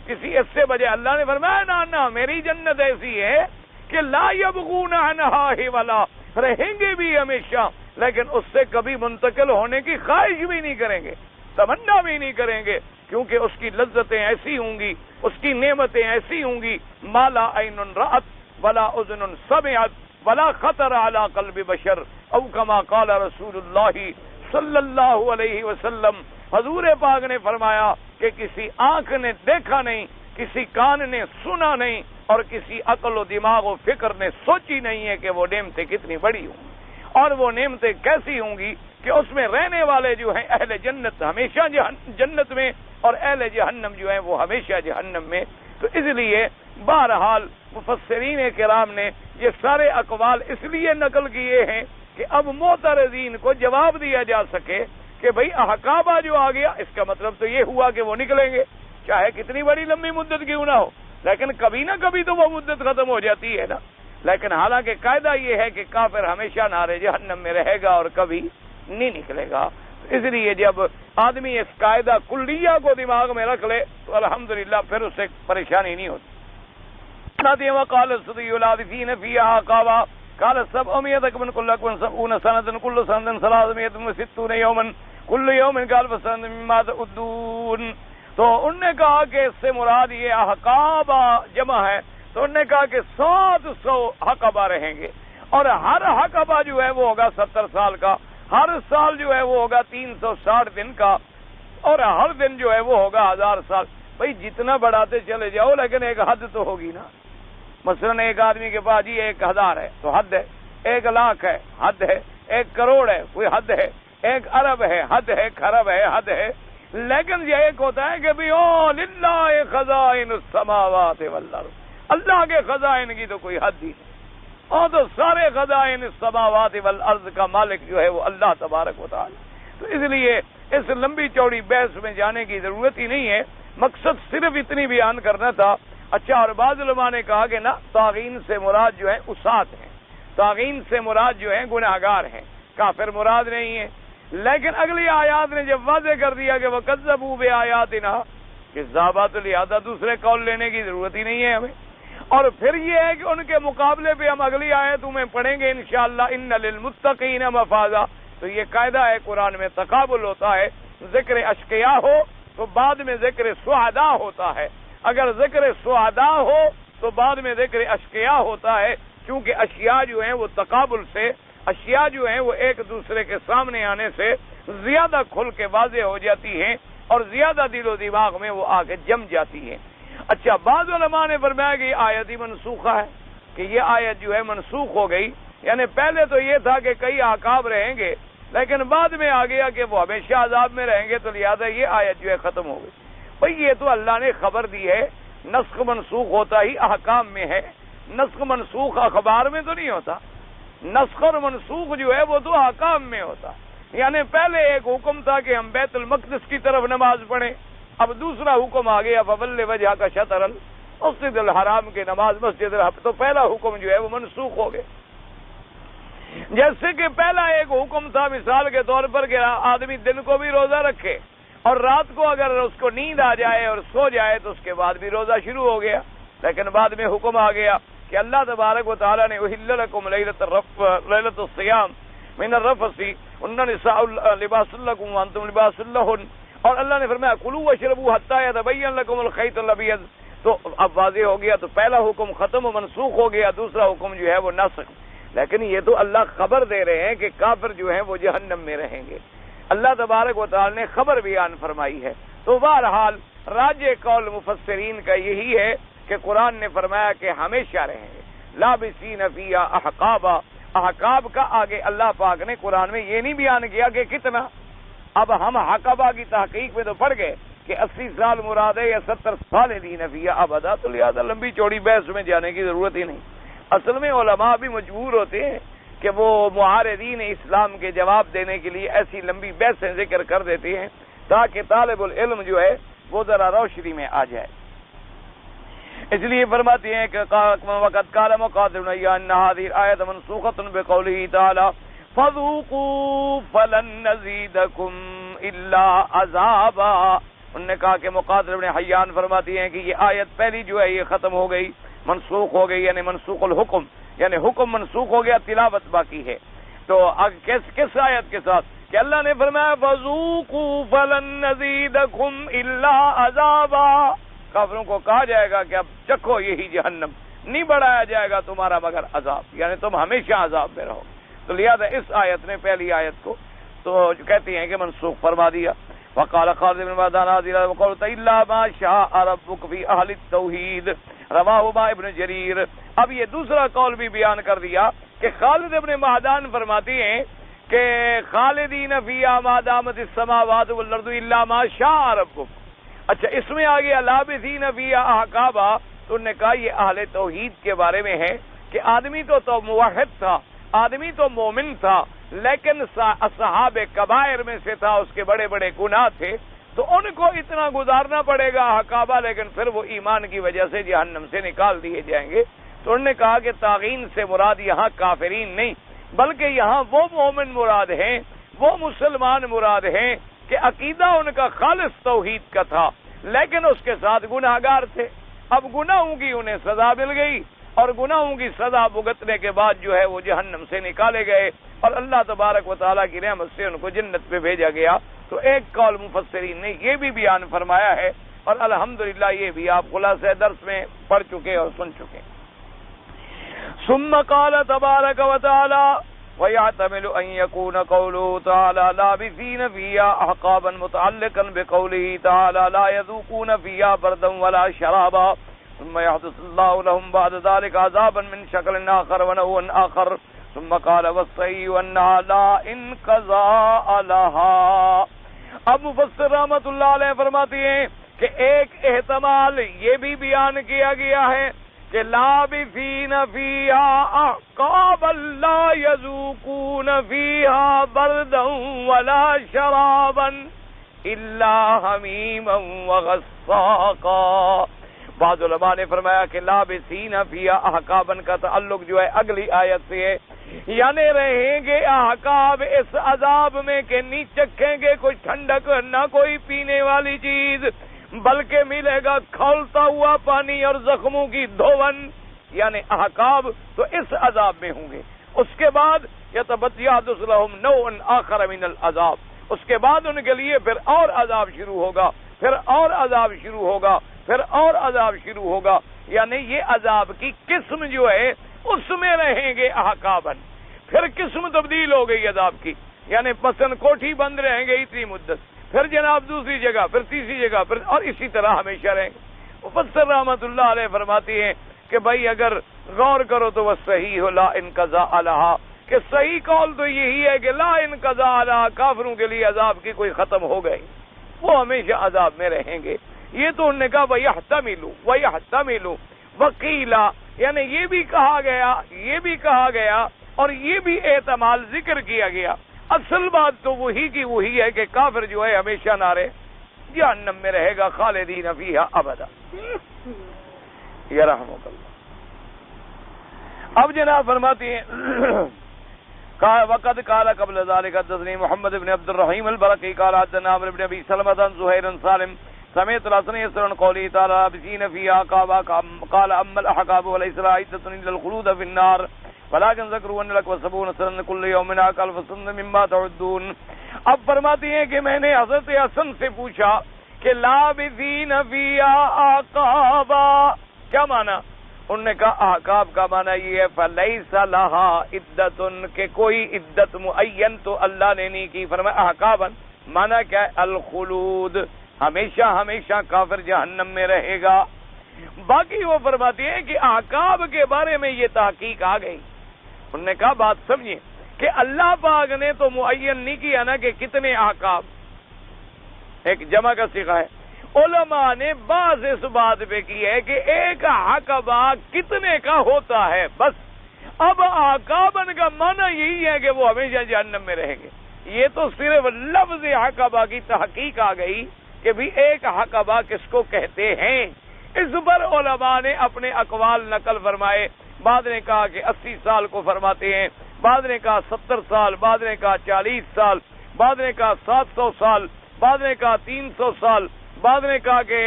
کسی اس سے بجائے اللہ نے فرمایا نا میری جنت ایسی ہے کہ لا یبغون عنہا حولا، رہیں گے بھی ہمیشہ لیکن اس سے کبھی منتقل ہونے کی خواہش بھی نہیں کریں گے، تمنا بھی نہیں کریں گے، کیونکہ اس کی لذتیں ایسی ہوں گی، اس کی نعمتیں ایسی ہوں گی، ما لا عین رأت ولا اذن سمعت ولا خطر علی قلب بشر، او کما قال رسول اللہ صلی اللہ علیہ وسلم، حضور پاک نے فرمایا کہ کسی آنکھ نے دیکھا نہیں، کسی کان نے سنا نہیں، اور کسی عقل و دماغ و فکر نے سوچی نہیں ہے کہ وہ نعمتیں کتنی بڑی ہوں، اور وہ نعمتیں کیسی ہوں گی کہ اس میں رہنے والے جو ہیں اہل جنت ہمیشہ جنت میں، اور اہل جہنم جو ہیں وہ ہمیشہ جہنم میں۔ تو اس لیے بہرحال مفسرین کرام نے یہ سارے اقوال اس لیے نقل کیے ہیں کہ اب معترضین کو جواب دیا جا سکے کہ بھئی احقابہ جو آ گیا اس کا مطلب تو یہ ہوا کہ وہ نکلیں گے، چاہے کتنی بڑی لمبی مدت کیوں نہ ہو، لیکن کبھی نہ کبھی تو وہ مدت ختم ہو جاتی ہے نا۔ لیکن حالانکہ قاعدہ یہ ہے کہ کافر ہمیشہ نارے جہنم میں رہے گا اور کبھی نہیں نکلے گا۔ اس لیے جب آدمی اس قاعدہ کلیہ کو دماغ میں رکھ لے تو الحمدللہ پھر اس سے پریشانی نہیں ہوتی۔ وقال الصديق العارفين فيها عقابا قال 700 من كل 70 سنة كل سنة 360 يوما كل يوم قال فسنة مما تعدون۔ تو انہوں نے کہا کہ اس سے مراد یہ حقابہ جمع ہے، تو انہوں نے کہا کہ 700 حقابہ رہیں گے، اور ہر حقابہ جو ہے وہ ہوگا 70 سال کا، ہر سال جو ہے وہ ہوگا 360 دن کا، اور ہر دن جو ہے وہ ہوگا 1000 سال۔ بھئی جتنا بڑھاتے چلے جاؤ لیکن ایک حد تو ہوگی نا۔ مثلا ایک آدمی کے پاس جی 1000 ہے تو حد ہے، 1 لاکھ ہے حد ہے، 1 کروڑ ہے کوئی حد ہے، 1 ارب ہے حد ہے، خرب ہے حد ہے، لیکن یہ ایک ہوتا ہے کہ بھی او للہ خزائن السماوات والارض، اللہ کے خزائن کی تو کوئی حد ہی نہیں، اور تو سارے خزائن السماوات والارض کا مالک جو ہے وہ اللہ تبارک و تعالی۔ تو اس لیے اس لمبی چوڑی بحث میں جانے کی ضرورت ہی نہیں ہے، مقصد صرف اتنی بیان کرنا تھا۔ اچھا، اور بعض علماء نے کہا کہ نا طاغین سے مراد جو ہے اسات ہیں، طاغین سے مراد جو ہے گناہگار ہیں، کافر مراد نہیں ہے۔ لیکن اگلی آیات نے جب واضح کر دیا کہ وَكَذَّبُوا بِآيَاتِنَا، کذابہ، تو لہذا دوسرے قول لینے کی ضرورت ہی نہیں ہے ہمیں۔ اور پھر یہ ہے کہ ان کے مقابلے پہ ہم اگلی آیتوں میں پڑھیں گے انشاءاللہ ان للمتقین مفازا۔ تو یہ قاعدہ ہے قرآن میں تقابل ہوتا ہے، ذکر اشقیاء ہو تو بعد میں ذکر سعداء ہوتا ہے، اگر ذکر سعداء ہو تو بعد میں ذکر اشیاء ہوتا ہے، کیونکہ اشیاء جو ہیں وہ تقابل سے، اشیاء جو ہیں وہ ایک دوسرے کے سامنے آنے سے زیادہ کھل کے واضح ہو جاتی ہیں اور زیادہ دل و دماغ میں وہ آ کے جم جاتی ہیں۔ اچھا، بعض علماء نے فرمایا کہ یہ آیت ہی منسوخہ ہے، کہ یہ آیت جو ہے منسوخ ہو گئی، یعنی پہلے تو یہ تھا کہ کئی عقاب رہیں گے، لیکن بعد میں آ گیا کہ وہ ہمیشہ عذاب میں رہیں گے، تو لہٰذا یہ آیت جو ہے ختم ہو گئی۔ بھئی یہ تو اللہ نے خبر دی ہے، نسخ منسوخ ہوتا ہی احکام میں ہے، نسخ منسوخ اخبار میں تو نہیں ہوتا، نسخ اور منسوخ جو ہے وہ تو احکام میں ہوتا، یعنی پہلے ایک حکم تھا کہ ہم بیت المقدس کی طرف نماز پڑھیں، اب دوسرا حکم آ گیا فول وجہ کا شطر المسجد الحرام کے نماز مسجد الحرام، تو پہلا حکم جو ہے وہ منسوخ ہو گیا۔ جیسے کہ پہلا ایک حکم تھا مثال کے طور پر کہ آدمی دن کو بھی روزہ رکھے اور رات کو اگر اس کو نیند آ جائے اور سو جائے تو اس کے بعد بھی روزہ شروع ہو گیا، لیکن بعد میں حکم آ گیا کہ اللہ تبارک و تعالیٰ نے احل لکم لیلۃ الصیام من الرفث النساء لباس لکم وانتم لباس لہن، اور اللہ نے فرمایا کلوا واشربوا حتی یتبین لکم الخیط الابیض، تو اب واضح ہو گیا، تو پہلا حکم ختم و منسوخ ہو گیا، دوسرا حکم جو ہے وہ ناسخ۔ لیکن یہ تو اللہ خبر دے رہے ہیں کہ کافر جو ہیں وہ جہنم میں رہیں گے، اللہ تبارک و تعالی نے خبر بیان فرمائی ہے۔ تو بہرحال راجح قول مفسرین کا یہی ہے کہ قرآن نے فرمایا کہ ہمیشہ رہیں گے، لابسین فیہا احقابا، احقاب کا آگے اللہ پاک نے قرآن میں یہ نہیں بیان کیا کہ کتنا، اب ہم حقبہ کی تحقیق میں تو پڑھ گئے کہ 80 سال مراد ہے یا 70 خالدین فیہا ابدا، تو لہذا لمبی چوڑی بحث میں جانے کی ضرورت ہی نہیں۔ اصل میں علماء بھی مجبور ہوتے ہیں کہ وہ معارضین اسلام کے جواب دینے کے لیے ایسی لمبی بحثیں ذکر کر دیتے ہیں تاکہ طالب العلم جو ہے وہ ذرا روشنی میں آ جائے۔ اس لیے فرماتے ہیں کہ وقت قال مقاتل ان هذه الايه منسوخه بقوله تعالى فذوقوا فلن نزيدكم الا عذابا، انہوں نے کہا کہ مقاتل ابن حیان فرماتی ہیں کہ یہ آیت پہلی جو ہے یہ ختم ہو گئی، منسوخ ہو گئی، یعنی منسوخ الحکم، یعنی حکم منسوخ ہو گیا، تلاوت باقی ہے۔ تو کس آیت کے ساتھ کہ اللہ نے فرمایا فذوقوا فلن نزيدكم الا عذابا، کافروں کو کہا جائے گا کہ اب چکھو یہی جہنم، نہیں بڑھایا جائے گا تمہارا مگر عذاب، یعنی تم ہمیشہ عذاب میں رہو۔ تو لہذا اس آیت نے پہلی آیت کو تو کہتی ہیں کہ منسوخ فرما دیا۔ وقال خالد بن معدان هذه وقالت الا ما شاء ربك في اهل التوحید رواہ ابن جریر۔ اب یہ دوسرا قول بھی بیان کر دیا کہ خالد ابن معدان فرماتی ہیں کہ خالدین فیہا ما دامت السماوات والارض الا ما شاء ربک۔ اچھا، اس میں آ گیا لابثین فیہا احقابا، تو انہوں نے کہا یہ اہل توحید کے بارے میں ہے کہ آدمی تو موحد تھا، آدمی تو مومن تھا، لیکن اصحاب کبائر میں سے تھا، اس کے بڑے بڑے گناہ تھے، تو ان کو اتنا گزارنا پڑے گا احقابا، لیکن پھر وہ ایمان کی وجہ سے جہنم سے نکال دیے جائیں گے۔ تو انہوں نے کہا کہ تاغین سے مراد یہاں کافرین نہیں، بلکہ یہاں وہ مومن مراد ہیں، وہ مسلمان مراد ہیں کہ عقیدہ ان کا خالص توحید کا تھا، لیکن اس کے ساتھ گناہگار تھے۔ اب گناہوں کی انہیں سزا مل گئی، اور گناہوں کی سزا بھگتنے کے بعد جو ہے وہ جہنم سے نکالے گئے، اور اللہ تبارک و تعالیٰ کی رحمت سے ان کو جنت پہ بھیجا گیا۔ تو ایک قول مفسرین نے یہ بھی بیان فرمایا ہے، اور الحمدللہ یہ بھی آپ خلاصہ درس میں پڑھ چکے اور سن چکے۔ ثم قال تبارک و تعالی ويحتمل أن يكون قوله تعالى لابثين فيها أحقابا متعلقا بقوله تعالى لا يذوقون فيها بردا ولا شرابا ثم يحدث الله لهم بعد ذلك عذابا من شكل آخر ونوع آخر ثم قال والصحيح أنها لا انقضاء لها۔ اب مفسر رحمت اللہ علیہ فرماتی ہیں کہ ایک احتمال یہ بھی بیان کیا گیا ہے کہ لابثین فیہا احقابا لا یذوقون فیہا بردا ولا شرابا الا حمیما وغساقا۔ بعض علماء نے فرمایا کہ لابثین فیہا احقابا کا تعلق جو ہے اگلی آیت سے ہے، یعنی رہیں گے احقاب اس عذاب میں کہ نہیں چکھیں گے کوئی ٹھنڈک نہ کوئی پینے والی چیز، بلکہ ملے گا کھولتا ہوا پانی اور زخموں کی دھون، یعنی احقاب تو اس عذاب میں ہوں گے۔ اس کے بعد یتبعث لهم نوع آخر من العذاب، اس کے بعد ان کے لیے پھر اور عذاب شروع ہوگا۔ پھر اور عذاب شروع ہوگا، پھر اور عذاب شروع ہوگا، یعنی یہ عذاب کی قسم جو ہے اس میں رہیں گے احقابن، پھر قسم تبدیل ہو گئی عذاب کی، یعنی مثلا کوٹھی بند رہیں گے اتنی مدت، پھر جناب دوسری جگہ، پھر تیسری جگہ، پھر اور اسی طرح ہمیشہ رہیں گے۔ مفسر رحمت اللہ علیہ فرماتی ہیں کہ بھائی اگر غور کرو تو وہ صحیح ہو لا انقضاء علیہا، کہ صحیح قول تو یہی ہے کہ لا انقضاء علیہا، کافروں کے لیے عذاب کی کوئی ختم ہو گئی، وہ ہمیشہ عذاب میں رہیں گے۔ یہ تو انہوں نے کہا وَيَحْتَمِلُ وَقِيلَ، یعنی یہ بھی کہا گیا، یہ بھی کہا گیا اور یہ بھی احتمال ذکر کیا گیا۔ اصل بات تو وہی کی وہی ہے کہ کافر جو ہے ہمیشہ نارے جہنم میں رہے گا، خالدین فیہا ابدا۔ یرحمک اللہ۔ اب جناب فرماتی ہیں وقد قال قبل ذلك حدثني محمد بن عبد الرحيم البرقي قال حدثنا عمرو بن ابي سلمة عن زهير بن سالم سمعت الحسن يسر قوله تعالى لابسين فيها احقابا قال اما الاحقاب وليس لها عدة الا الخلود في النار ولكن ذكروا ان لك وسبعون سنة كل يوم منها كألف سنة مما تعدون۔ اب فرماتی ہیں کہ میں نے حضرت حسن سے پوچھا کہ لابسین فیها احقابا کیا معنی؟ انہوں نے کہا احقاب کا معنی یہ ہے فلیس لہا عدت، کہ کوئی عدت معین تو اللہ نے نہیں کی۔ فرمایا احقابا معنی کیا ہے؟ الخلود، ہمیشہ ہمیشہ کافر جہنم میں رہے گا۔ باقی وہ فرماتے ہیں کہ احقاب کے بارے میں یہ تحقیق آ گئی۔ انہوں نے کہا بات سمجھیے کہ اللہ پاک نے تو معین نہیں کیا نا کہ کتنے احقاب، ایک جمع کا صیغہ ہے۔ علماء نے بعض اس بات پہ کی ہے کہ ایک حقبہ کتنے کا ہوتا ہے، بس۔ اب احقابن کا معنی یہی ہے کہ وہ ہمیشہ جہنم میں رہیں گے۔ یہ تو صرف لفظ حقبہ کی تحقیق آ گئی کہ بھی ایک حقبہ کس کو کہتے ہیں۔ اس پر علماء نے اپنے اقوال نقل فرمائے، بعض نے کہا کہ 80 سال کو فرماتے ہیں، بعض نے کہا 70 سال، بعض نے کہا 40 سال، بعض نے کہا 700 سال، بعض نے کہا 300 سال، بعض نے کہا کہ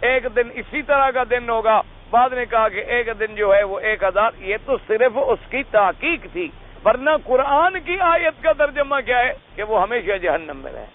ایک دن اسی طرح کا دن ہوگا، بعض نے کہا کہ ایک دن جو ہے وہ 1000۔ یہ تو صرف اس کی تحقیق تھی، ورنہ قرآن کی آیت کا ترجمہ کیا ہے کہ وہ ہمیشہ جہنم میں رہے۔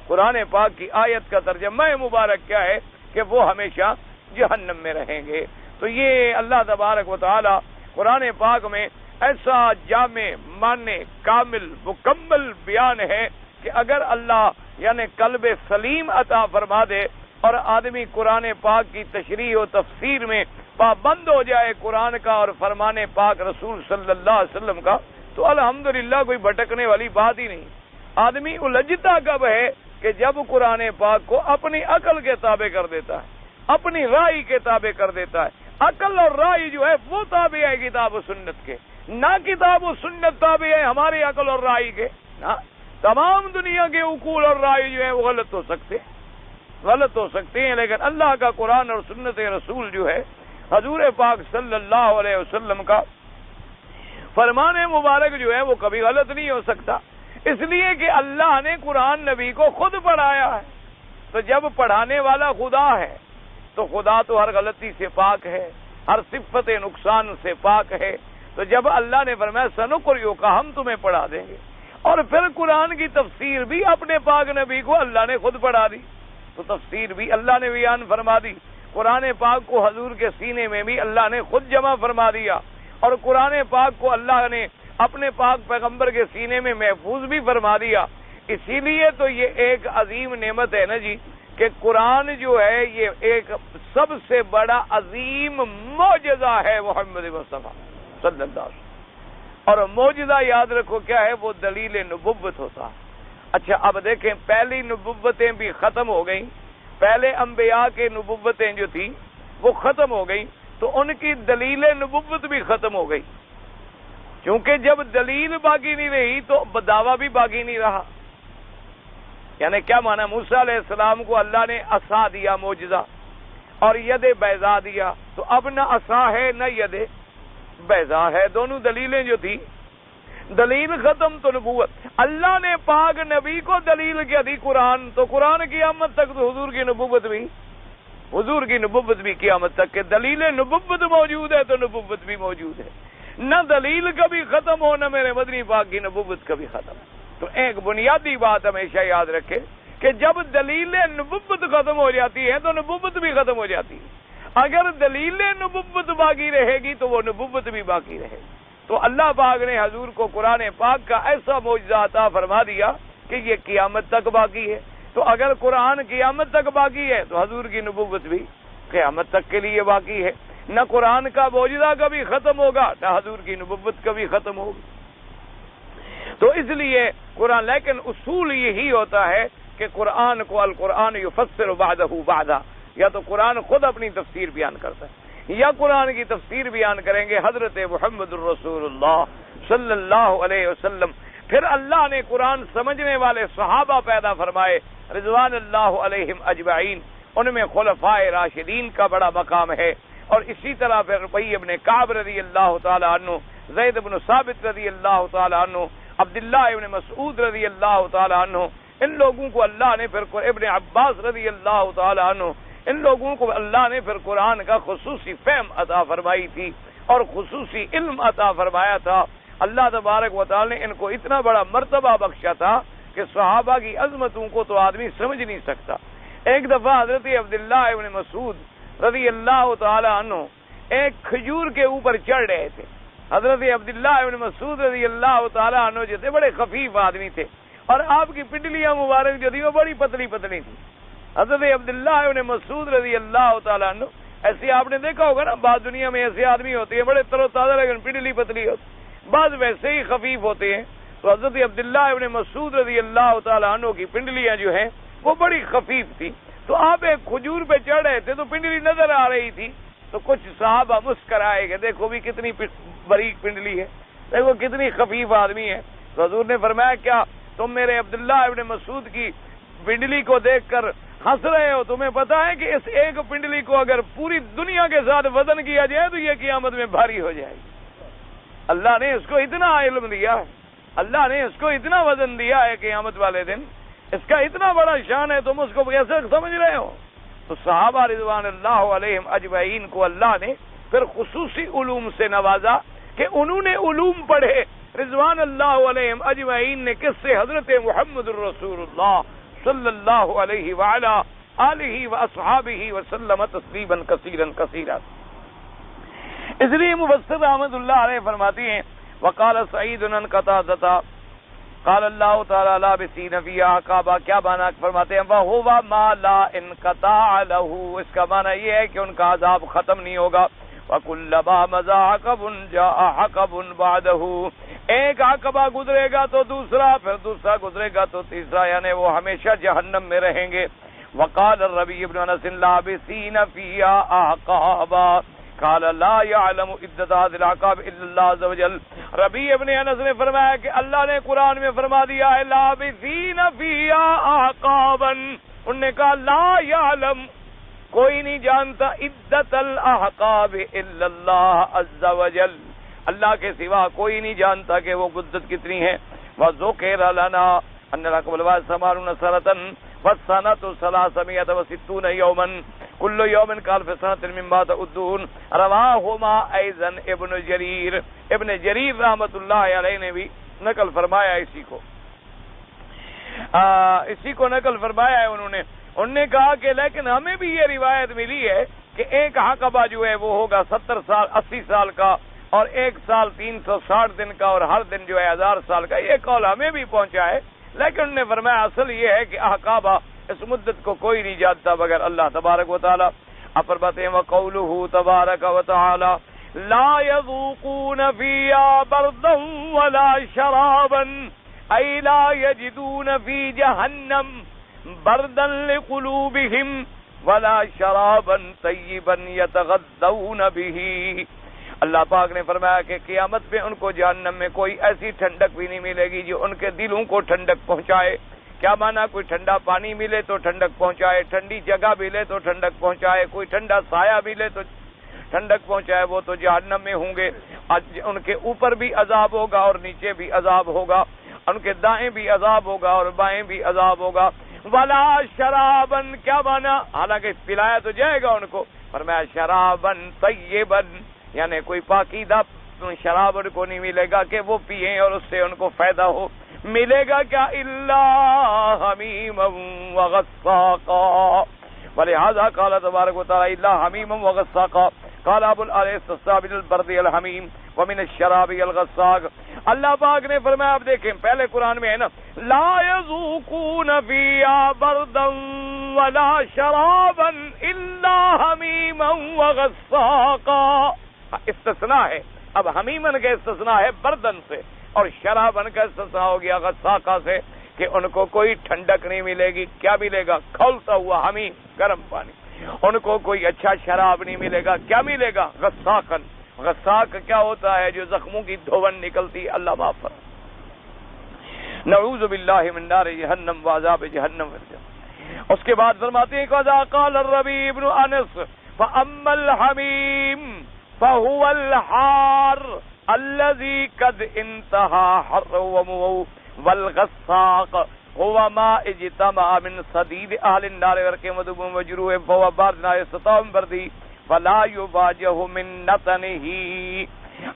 قرآن پاک کی آیت کا ترجمہ مبارک کیا ہے کہ وہ ہمیشہ جہنم میں رہیں گے۔ تو یہ اللہ تبارک و تعالی قرآن پاک میں ایسا جامع معنی کامل مکمل بیان ہے کہ اگر اللہ یعنی قلب سلیم عطا فرما دے اور آدمی قرآن پاک کی تشریح و تفسیر میں پابند ہو جائے قرآن کا اور فرمان پاک رسول صلی اللہ علیہ وسلم کا، تو الحمدللہ کوئی بھٹکنے والی بات ہی نہیں۔ آدمی الجھتا کب ہے کہ جب قرآن پاک کو اپنی عقل کے تابع کر دیتا ہے، اپنی رائے کے تابع کر دیتا ہے۔ عقل اور رائے جو ہے وہ تابع ہے کتاب و سنت کے، نہ کتاب و سنت تابع ہے ہماری عقل اور رائے کے۔ نہ تمام دنیا کے عقول اور رائے جو ہے وہ غلط ہو سکتے ہیں، لیکن اللہ کا قرآن اور سنت رسول جو ہے حضور پاک صلی اللہ علیہ وسلم کا فرمان مبارک جو ہے وہ کبھی غلط نہیں ہو سکتا، اس لیے کہ اللہ نے قرآن نبی کو خود پڑھایا ہے۔ تو جب پڑھانے والا خدا ہے تو خدا تو ہر غلطی سے پاک ہے، ہر صفت نقصان سے پاک ہے۔ تو جب اللہ نے فرمایا سنقرئک کا ہم تمہیں پڑھا دیں گے، اور پھر قرآن کی تفسیر بھی اپنے پاک نبی کو اللہ نے خود پڑھا دی، تو تفسیر بھی اللہ نے بیان فرما دی۔ قرآن پاک کو حضور کے سینے میں بھی اللہ نے خود جمع فرما دیا، اور قرآن پاک کو اللہ نے اپنے پاک پیغمبر کے سینے میں محفوظ بھی فرما دیا۔ اسی لیے تو یہ ایک عظیم نعمت ہے نا جی کہ قرآن جو ہے یہ ایک سب سے بڑا عظیم معجزہ ہے محمد مصطفیٰ صلی اللہ علیہ وسلم۔ اور معجزہ یاد رکھو کیا ہے؟ وہ دلیل نبوت ہوتا ہے۔ اچھا اب دیکھیں، پہلی نبوتیں بھی ختم ہو گئیں، پہلے انبیاء کے نبوتیں جو تھی وہ ختم ہو گئیں، تو ان کی دلیل نبوت بھی ختم ہو گئی، کیونکہ جب دلیل باقی نہیں رہی تو دعویٰ بھی باقی نہیں رہا۔ یعنی کیا مانا؟ موسیٰ علیہ السلام کو اللہ نے عصا دیا معجزہ اور ید بیضا دیا، تو اب نہ عصا ہے نہ ید بیضا ہے، دونوں دلیلیں جو تھی دلیل ختم تو نبوت۔ اللہ نے پاک نبی کو دلیل کیا دی قرآن، تو قرآن کی قیامت تک تو حضور کی نبوت بھی قیامت تک کہ دلیل نبوت موجود ہے تو نبوت بھی موجود ہے۔ نہ دلیل کبھی ختم ہو، نہ میرے مدنی پاک کی نبوت کبھی ختم ہو۔ تو ایک بنیادی بات ہمیشہ یاد رکھے کہ جب دلیل نبوت ختم ہو جاتی ہے تو نبوت بھی ختم ہو جاتی ہے، اگر دلیل نبوت باقی رہے گی تو وہ نبوت بھی باقی رہے گی۔ تو اللہ پاک نے حضور کو قرآن پاک کا ایسا معجزہ عطا فرما دیا کہ یہ قیامت تک باقی ہے۔ تو اگر قرآن قیامت تک باقی ہے تو حضور کی نبوت بھی قیامت تک کے لیے باقی ہے۔ نہ قرآن کا معجزہ کبھی ختم ہوگا، نہ حضور کی نبوت کبھی ختم ہوگی۔ تو اس لیے قرآن، لیکن اصول یہی ہوتا ہے کہ قرآن کو القرآن یفسر بعدہ بعدا، یا تو قرآن خود اپنی تفسیر بیان کرتا ہے یا قرآن کی تفسیر بیان کریں گے حضرت محمد الرسول اللہ صلی اللہ علیہ وسلم۔ پھر اللہ نے قرآن سمجھنے والے صحابہ پیدا فرمائے رضوان اللہ علیہم اجمعین، ان میں خلفائے راشدین کا بڑا مقام ہے، اور اسی طرح پھر ربیع ابن کعب رضی اللہ تعالی عنہ، زید بن ثابت رضی اللہ تعالی عنہ، عبداللہ ابن مسعود رضی اللہ تعالی عنہ، ان لوگوں کو اللہ نے پھر ابن عباس رضی اللہ تعالی عنہ، ان لوگوں کو اللہ نے پھر قرآن کا خصوصی فہم عطا فرمائی تھی اور خصوصی علم عطا فرمایا تھا۔ اللہ تبارک و تعالی نے ان کو اتنا بڑا مرتبہ بخشا تھا کہ صحابہ کی عظمتوں کو تو آدمی سمجھ نہیں سکتا۔ ایک دفعہ حضرت عبداللہ ابن مسعود رضی اللہ تعالی عنہ ایک کھجور کے اوپر چڑھ رہے تھے۔ حضرت عبداللہ ابن مسعود رضی اللہ تعالی عنہ جو تھے بڑے خفیف آدمی تھے، اور آپ کی پنڈلیاں مبارک جو تھی وہ بڑی پتلی پتلی تھی۔ حضرت عبداللہ ابن مسعود رضی اللہ تعالی عنہ، ایسے آپ نے دیکھا ہوگا نا، بعض دنیا میں ایسے آدمی ہوتے ہیں بڑے تر و تازہ لیکن پنڈلی پتلی ہوتی، بعض ویسے ہی خفیف ہوتے ہیں۔ تو حضرت عبداللہ ابن مسعود رضی اللہ تعالی عنہ کی پنڈلیاں جو ہیں وہ بڑی خفیف تھی۔ تو آپ ایک کھجور پہ چڑھ رہے تھے تو پنڈلی نظر آ رہی تھی، تو کچھ صحابہ مسکرائے کہ دیکھو بھی کتنی باریک پنڈلی ہے، دیکھو کتنی خفیف آدمی ہے۔ تو حضور نے فرمایا کیا تم میرے عبداللہ ابن مسعود کی پنڈلی کو دیکھ کر ہنس رہے ہو؟ تمہیں پتا ہے کہ اس ایک پنڈلی کو اگر پوری دنیا کے ساتھ وزن کیا جائے تو یہ قیامت میں بھاری ہو جائے گی۔ اللہ نے اس کو اتنا علم دیا ہے، اللہ نے اس کو اتنا وزن دیا ہے قیامت والے دن، اس کا اتنا بڑا شان ہے، تم اس کو کیسے سمجھ رہے ہو؟ تو صحابہ رضوان اللہ علیہم اجمعین کو اللہ نے پھر خصوصی علوم سے نوازا کہ انہوں نے علوم پڑھے رضوان اللہ علیہم اجمعین نے کس سے؟ حضرت محمد الرسول اللہ صلی اللہ علیہ وعلا آلہ واصحابہ وسلم تسلیما کثیرا کثیرا۔ اس لیے مفسر رحمۃ اللہ علیہ فرماتی ہیں وقال سعید عن قتادہ قال اللہ تعالی لابثین فیہا احقابا، کیا معنی فرماتے ہیں؟ وَهُوَ مَا لَا انقطاع لَهُ، اس کا معنی یہ ہے کہ ان کا عذاب ختم نہیں ہوگا۔ وَكُلَّمَا مَضَىٰ عَقَبٌ جَاءَ عَقَبٌ بَعْدَهُ، ایک عقبہ گزرے گا تو دوسرا، پھر دوسرا گزرے گا تو تیسرا، یعنی وہ ہمیشہ جہنم میں رہیں گے۔ وقال الربیع بن انس لابثین فیہا احقابا قال لا يعلم عدد هذه العقاب الا الله عز وجل۔ ربیع ابن انس نے فرمایا کہ اللہ نے قرآن میں فرما دیا ہے لابثین فیہا احقابا، انہوں نے کہا لا يعلم، کوئی نہیں جانتا، عدت الاحقاب الا اللہ عز وجل، اللہ کے سوا کوئی نہیں جانتا کہ وہ مدت کتنی ہے۔ وذکر لنا ان العقب الواسمارون سنۃ والسنۃ 360 یوما کل یوم کالف سنۃ مما تعدون، رواہما ایضا ابن جریر، ابن جریر رحمۃ اللہ علیہ نے بھی نقل فرمایا اسی کو نقل فرمایا ہے انہوں نے کہا کہ لیکن ہمیں بھی یہ روایت ملی ہے کہ ایک عقبہ جو ہے وہ ہوگا 70 سال 80 سال کا، اور ایک سال 360 دن کا، اور ہر دن جو ہے 1000 سال کا۔ یہ قول ہمیں بھی پہنچا ہے، لیکن انہوں نے فرمایا اصل یہ ہے کہ احقابہ اس مدت کو کوئی نہیں جانتا مگر اللہ تبارک و تعالی۔ اب فرماتے ہیں وقولہ تبارک و تعالی لا يذوقون فيها بردا ولا شرابا اي لا يجدون في جهنم بردا لقلوبهم ولا شرابا طيبا يتغذون به۔ اللہ پاک نے فرمایا کہ قیامت پہ ان کو جہنم میں کوئی ایسی ٹھنڈک بھی نہیں ملے گی جو ان کے دلوں کو ٹھنڈک پہنچائے۔ کیا مانا؟ کوئی ٹھنڈا پانی ملے تو ٹھنڈک پہنچائے، ٹھنڈی جگہ ملے تو ٹھنڈک پہنچائے، کوئی ٹھنڈا سایہ ملے تو ٹھنڈک پہنچائے، وہ تو جہنم میں ہوں گے۔ ان کے اوپر بھی عذاب ہوگا اور نیچے بھی عذاب ہوگا، ان کے دائیں بھی عذاب ہوگا اور بائیں بھی عذاب ہوگا۔ ولا شرابن، کیا مانا؟ حالانکہ پلایا تو جائے گا ان کو، فرمایا شرابن طیبن، یعنی کوئی پاکیزہ شراب ان کو نہیں ملے گا کہ وہ پیئیں اور اس سے ان کو فائدہ ہو۔ ملے گا کیا الا حمیما وغساقا. ولہذا قال تبارک و تعالی الا حمیما وغساقا. قال ابو العالیہ من البرد الحمیم ومن الشراب الغساق. اللہ پاک نے فرمایا، آپ دیکھیں پہلے قرآن میں ہے نا، لا یذوقون فیہا بردا ولا شرابا الا حمیما وغساقا. استثناء ہے، اب حمیمن کا استثناء ہے بردن سے، اور شرابن کا استثناء ہو گیا غساقا سے، کہ ان کو کوئی ٹھنڈک نہیں ملے گی. کیا ملے گا؟ کھولتا ہوا حمیم، گرم پانی. ان کو کوئی اچھا شراب نہیں ملے گا. کیا ملے گا؟ غساقن. غساق کیا ہوتا ہے؟ جو زخموں کی دھون نکلتی. اللہ معاف فرمائے. نعوذ باللہ من نار جہنم وعذاب جہنم. اس کے بعد فرماتے ہیں قضا قال الربیع بن انس فاما الحمیم فهو الحار الذي قد انتهى حره والغساق هو ما اجتمع من صديد اهل النار ورقم وذبم وجروح فهو بارد لا يستطاع بردی فلا يواجه من نتنه.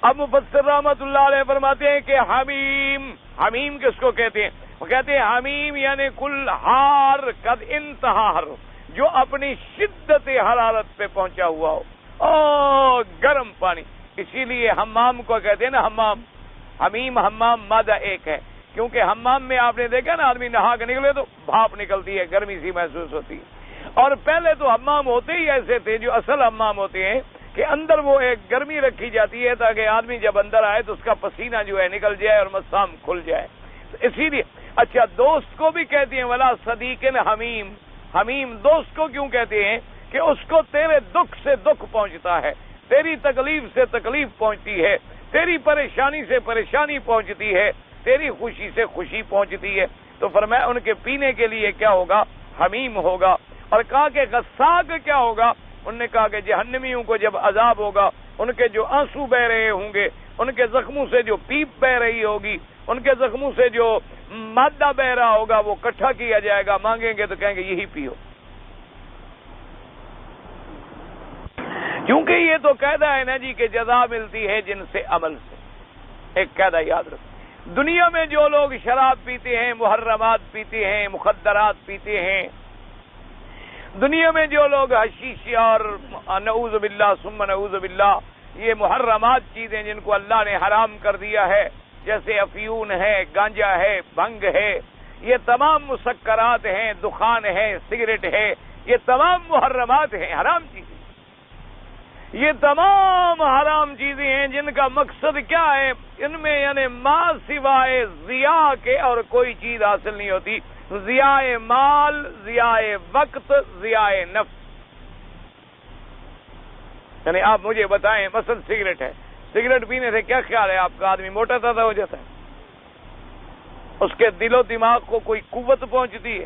اب مفسر رحمت اللہ علیہ فرماتے ہیں کہ حمیم، حمیم کس کو کہتے ہیں؟ وہ کہتے ہیں حمیم یعنی کل حار قد انتہا، جو اپنی شدت حرارت پہ پہنچا ہوا ہو، گرم پانی. اسی لیے حمام کو کہتے ہیں نا حمام. حمیم حمام مادہ ایک ہے، کیونکہ حمام میں آپ نے دیکھا نا آدمی نہا کے نکلے تو بھاپ نکلتی ہے، گرمی سی محسوس ہوتی ہے. اور پہلے تو حمام ہوتے ہی ایسے تھے، جو اصل حمام ہوتے ہیں کہ اندر وہ ایک گرمی رکھی جاتی ہے تاکہ آدمی جب اندر آئے تو اس کا پسینہ جو ہے نکل جائے اور مسام کھل جائے. اسی لیے اچھا دوست کو بھی کہتے ہیں ولا صدیق حمیم. حمیم دوست کو کیوں کہتے ہیں؟ کہ اس کو تیرے دکھ سے دکھ پہنچتا ہے، تیری تکلیف سے تکلیف پہنچتی ہے، تیری پریشانی سے پریشانی پہنچتی ہے، تیری خوشی سے خوشی پہنچتی ہے. تو فرمایا ان کے پینے کے لیے کیا ہوگا؟ حمیم ہوگا. اور کہا کہ غساق کیا ہوگا؟ انہوں نے کہا کہ جہنمیوں کو جب عذاب ہوگا، ان کے جو آنسو بہ رہے ہوں گے، ان کے زخموں سے جو پیپ بہ رہی ہوگی، ان کے زخموں سے جو مادہ بہ رہا ہوگا، وہ اکٹھا کیا جائے گا. مانگیں گے تو کہیں گے یہی پیو. کیونکہ یہ تو قاعدہ ہے نا جی کہ جزا ملتی ہے جن سے عمل سے. ایک قاعدہ یاد رکھو. دنیا میں جو لوگ شراب پیتے ہیں، محرمات پیتے ہیں، مخدرات پیتے ہیں، دنیا میں جو لوگ حشیش اور نعوذ باللہ ثم نعوذ باللہ یہ محرمات چیزیں جن کو اللہ نے حرام کر دیا ہے، جیسے افیون ہے، گانجا ہے، بھنگ ہے، یہ تمام مسکرات ہیں، دخان ہے، سگریٹ ہے، یہ تمام محرمات ہیں، حرام چیزیں. یہ تمام حرام چیزیں ہیں جن کا مقصد کیا ہے؟ ان میں یعنی ما سوائے ضیاء کے اور کوئی چیز حاصل نہیں ہوتی. ضیاء مال، ضیاء وقت، ضیاء نفس. یعنی آپ مجھے بتائیں مثلا سگریٹ ہے، سگریٹ پینے سے کیا خیال ہے آپ کا؟ آدمی موٹا تازہ ہو جاتا ہے، اس کے دل و دماغ کو کوئی قوت پہنچتی ہے.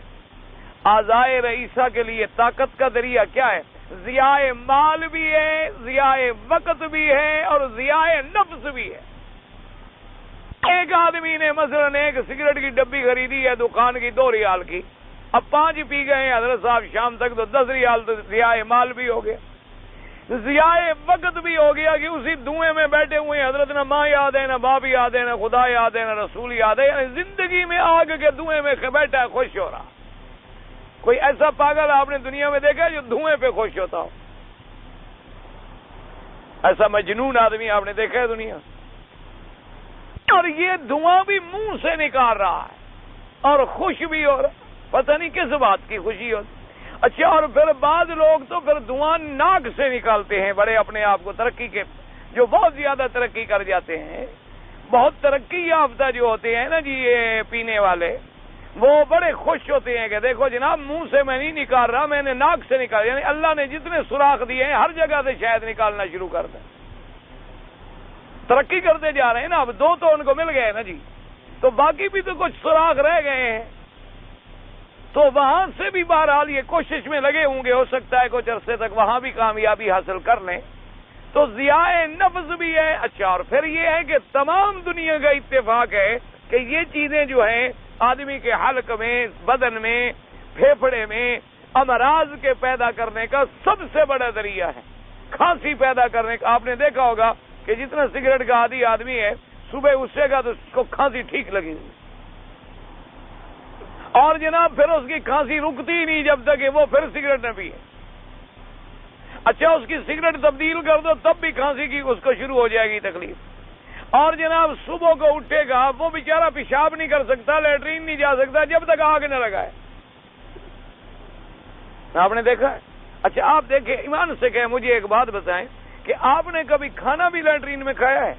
اعضائے رئیسہ کے لیے طاقت کا ذریعہ کیا ہے؟ ضیاء مال بھی ہے، ضیاء وقت بھی ہے، اور ضیاء نفس بھی ہے. ایک آدمی نے مثلا ایک سگریٹ کی ڈبی خریدی ہے دکان کی 2 ریال کی، اب 5 پی گئے ہیں حضرت صاحب شام تک، تو 10 ریال تو ضیاء مال بھی ہو گیا، ضیاء وقت بھی ہو گیا کہ اسی دھوئیں میں بیٹھے ہوئے ہیں. حضرت نہ ماں یاد ہے، نہ باپ یاد ہے، نہ خدا یاد ہے، نہ رسول یاد ہے. یعنی زندگی میں آگ کے دھوئیں میں بیٹھا ہے، خوش ہو رہا. کوئی ایسا پاگل آپ نے دنیا میں دیکھا جو دھوئیں پہ خوش ہوتا ہو؟ ایسا مجنون آدمی آپ نے دیکھا ہے دنیا؟ اور یہ دھواں بھی منہ سے نکال رہا ہے اور خوش بھی ہو رہا. پتہ نہیں کس بات کی خوشی ہوتی. اچھا، اور پھر بعض لوگ تو پھر دھواں ناک سے نکالتے ہیں، بڑے اپنے آپ کو ترقی کے، جو بہت زیادہ ترقی کر جاتے ہیں، بہت ترقی یافتہ جو ہوتے ہیں نا جی یہ پینے والے، وہ بڑے خوش ہوتے ہیں کہ دیکھو جناب منہ سے میں نہیں نکال رہا، میں نے ناک سے نکال. یعنی اللہ نے جتنے سوراخ دیے ہیں ہر جگہ سے شاید نکالنا شروع کر دیں. ترقی کرتے جا رہے ہیں نا. اب 2 تو ان کو مل گئے نا جی، تو باقی بھی تو کچھ سوراخ رہ گئے ہیں، تو وہاں سے بھی بہرحال یہ کوشش میں لگے ہوں گے، ہو سکتا ہے کچھ عرصے تک وہاں بھی کامیابی حاصل کر لیں. تو ضیاء نفس بھی ہے. اچھا، اور پھر یہ ہے کہ تمام دنیا کا اتفاق ہے کہ یہ چیزیں جو ہیں آدمی کے حلق میں، بدن میں، پھیپھڑے میں امراض کے پیدا کرنے کا سب سے بڑا ذریعہ ہے. کھانسی پیدا کرنے کا آپ نے دیکھا ہوگا کہ جتنا سگریٹ کا عادی آدمی ہے، صبح اٹھے گا تو اس کو کھانسی ٹھیک لگے گی. اور جناب پھر اس کی کھانسی رکتی ہی نہیں جب تک کہ وہ پھر سگریٹ نہ پیے. اچھا اس کی سگریٹ تبدیل کر دو تب بھی کھانسی کی اس کو شروع ہو جائے گی تکلیف. اور جناب صبح کو اٹھے گا وہ بیچارہ پیشاب نہیں کر سکتا, لیٹرین نہیں جا سکتا جب تک آگ نہ لگائے. آپ نے دیکھا ہے؟ اچھا آپ دیکھیں, ایمان سے کہیں مجھے ایک بات بتائیں کہ آپ نے کبھی کھانا بھی لیٹرین میں کھایا ہے؟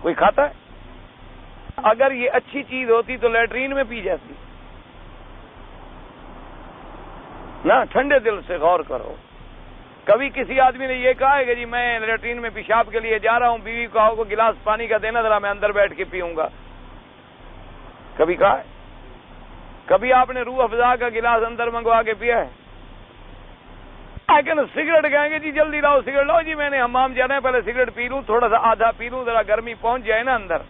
کوئی کھاتا ہے؟ اگر یہ اچھی چیز ہوتی تو لیٹرین میں پی جاتی نا. ٹھنڈے دل سے غور کرو. کبھی کسی آدمی نے یہ کہا ہے کہ جی میں لیٹرین میں پیشاب کے لیے جا رہا ہوں, بیوی کو گلاس پانی کا دینا ذرا میں اندر بیٹھ کے پیوں گا؟ کبھی کہا ہے؟ کبھی آپ نے روح افزا کا گلاس اندر منگوا کے پیا ہے؟ لیکن سگریٹ کہیں گے جی جلدی لاؤ سگریٹ لاؤ, جی میں نے حمام جانا ہے پہلے سگریٹ پی لوں, تھوڑا سا آدھا پی لوں, ذرا گرمی پہنچ جائے نا اندر,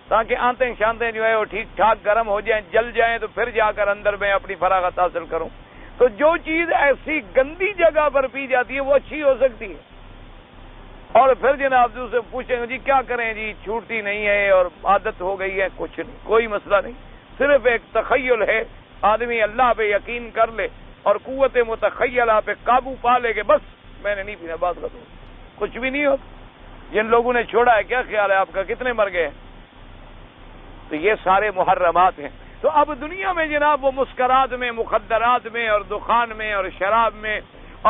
تاکہ آنتیں شانتیں جو ہے وہ ٹھیک ٹھاک گرم ہو جائیں, جل جائیں, تو پھر جا کر اندر میں اپنی فراغت حاصل کروں. تو جو چیز ایسی گندی جگہ پر پی جاتی ہے وہ اچھی ہو سکتی ہے. اور پھر جناب دوسرے پوچھیں گے جی کیا کریں, جی چھوٹتی نہیں ہے اور عادت ہو گئی ہے. کچھ نہیں, کوئی مسئلہ نہیں, صرف ایک تخیل ہے. آدمی اللہ پہ یقین کر لے اور قوت متخیلہ پہ قابو پا لے کہ بس میں نے نہیں پینا, بات کر دوں, کچھ بھی نہیں ہوتا. جن لوگوں نے چھوڑا ہے کیا خیال ہے آپ کا, کتنے مر گئے؟ تو یہ سارے محرمات ہیں. تو اب دنیا میں جناب وہ مسکرات میں, مخدرات میں اور دخان میں اور شراب میں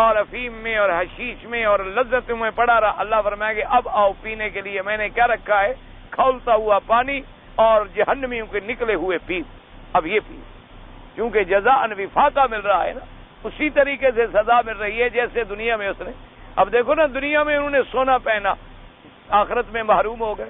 اور افیم میں اور حشیش میں اور لذت میں پڑا رہا. اللہ فرمائے کہ اب آؤ پینے کے لیے میں نے کیا رکھا ہے, کھولتا ہوا پانی اور جہنمیوں کے نکلے ہوئے پیو. اب یہ پیو, کیونکہ جزاء وفاقہ مل رہا ہے نا, اسی طریقے سے سزا مل رہی ہے جیسے دنیا میں اس نے. اب دیکھو نا, دنیا میں انہوں نے سونا پہنا, آخرت میں محروم ہو گئے.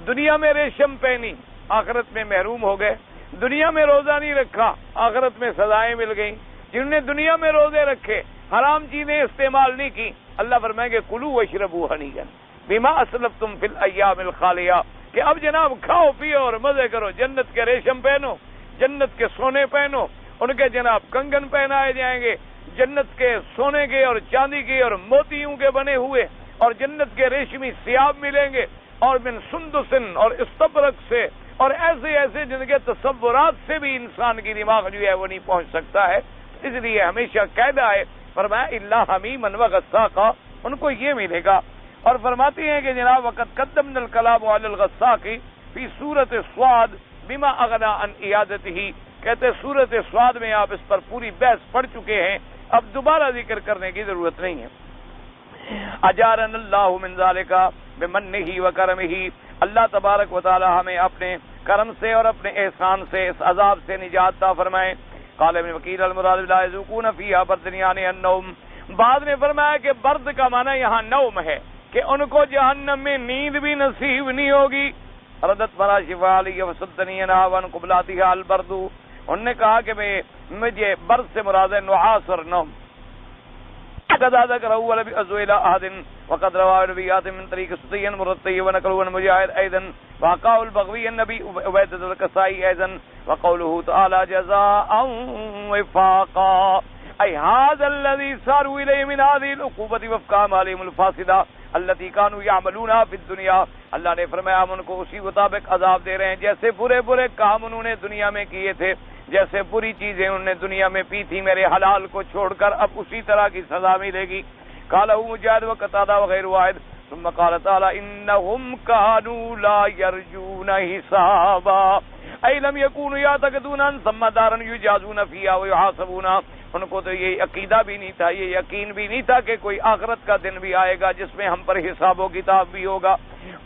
دنیا میں ریشم پہنی, آخرت میں محروم ہو گئے. دنیا میں روزہ نہیں رکھا, آخرت میں سزائیں مل گئیں. جنہوں نے دنیا میں روزے رکھے, حرام چیزیں استعمال نہیں کی, اللہ فرمائیں گے کلوا واشربوا ہنیئا بما اسلفتم فی الایام الخالیہ, کہ اب جناب کھاؤ پیو اور مزے کرو. جنت کے ریشم پہنو, جنت کے سونے پہنو, ان کے جناب کنگن پہنائے جائیں گے, جنت کے سونے کے اور چاندی کے اور موتیوں کے بنے ہوئے, اور جنت کے ریشمی ثیاب ملیں گے, اور من سندسن اور استبرق سے, اور ایسے ایسے جن کے تصورات سے بھی انسان کی دماغ جو ہے وہ نہیں پہنچ سکتا ہے. اس لیے ہمیشہ قاعدہ ہے, فرمایا الا حمیما وغساقا, ان کو یہ ملے گا. اور فرماتے ہیں کہ جناب وقت قدمنا الکلام علی الغساق فی سورۃ الصاد بما اغنى عن عیادتہ, کہتے سورۃ الصاد میں آپ اس پر پوری بحث پڑھ چکے ہیں, اب دوبارہ ذکر کرنے کی ضرورت نہیں ہے. اجارن اللہ من ذالک بمنہ وکرمہ, اللہ تبارک و تعالی ہمیں اپنے کرم سے اور اپنے احسان سے اس عذاب سے نجات عطا فرمائے. قال ابن وکیل المراد لا یذوقون فیہا بردا یعنی النوم, بعد نے فرمایا کہ برد کا معنی یہاں نوم ہے, کہ ان کو جہنم میں نیند بھی نصیب نہیں ہوگی. ردت فلا شفاء علی وصدنی ناون قبلاتها البرد, انہوں نے کہا کہ مجھے برد سے مراد ہے نعاس اور نوم. قد ذكر اول بأزويل احد وقد روى النبيات من طريق سطي مرتي ونقلوا عن مجاهد ايضا وقال البغوي النبي عبيد الكسائي ايضا وقوله تعالى جزاء وفاقا, اي هذا الذي صاروا اليه من هذه العقوبه وفق اعمالهم الفاسده التي كانوا يعملونها في الدنيا. اللہ نے فرمایا ہم ان کو اسی مطابق عذاب دے رہے ہیں جیسے برے برے کام انہوں نے دنیا میں کیے تھے, جیسے بری چیزیں انہوں نے دنیا میں پی تھی میرے حلال کو چھوڑ کر, اب اسی طرح کی سزا ملے گی. قالہ مجاہد وقتادہ وغیر واحد. ثم قال تعالی انہم كانوا لا يرجون حسابا اي لم يكونوا يعتقدون ان ثم دارا يجازون فيها ويحاسبون, ان کو تو یہ عقیدہ بھی نہیں تھا, یہ یقین بھی نہیں تھا کہ کوئی آخرت کا دن بھی آئے گا جس میں ہم پر حساب و کتاب بھی ہوگا.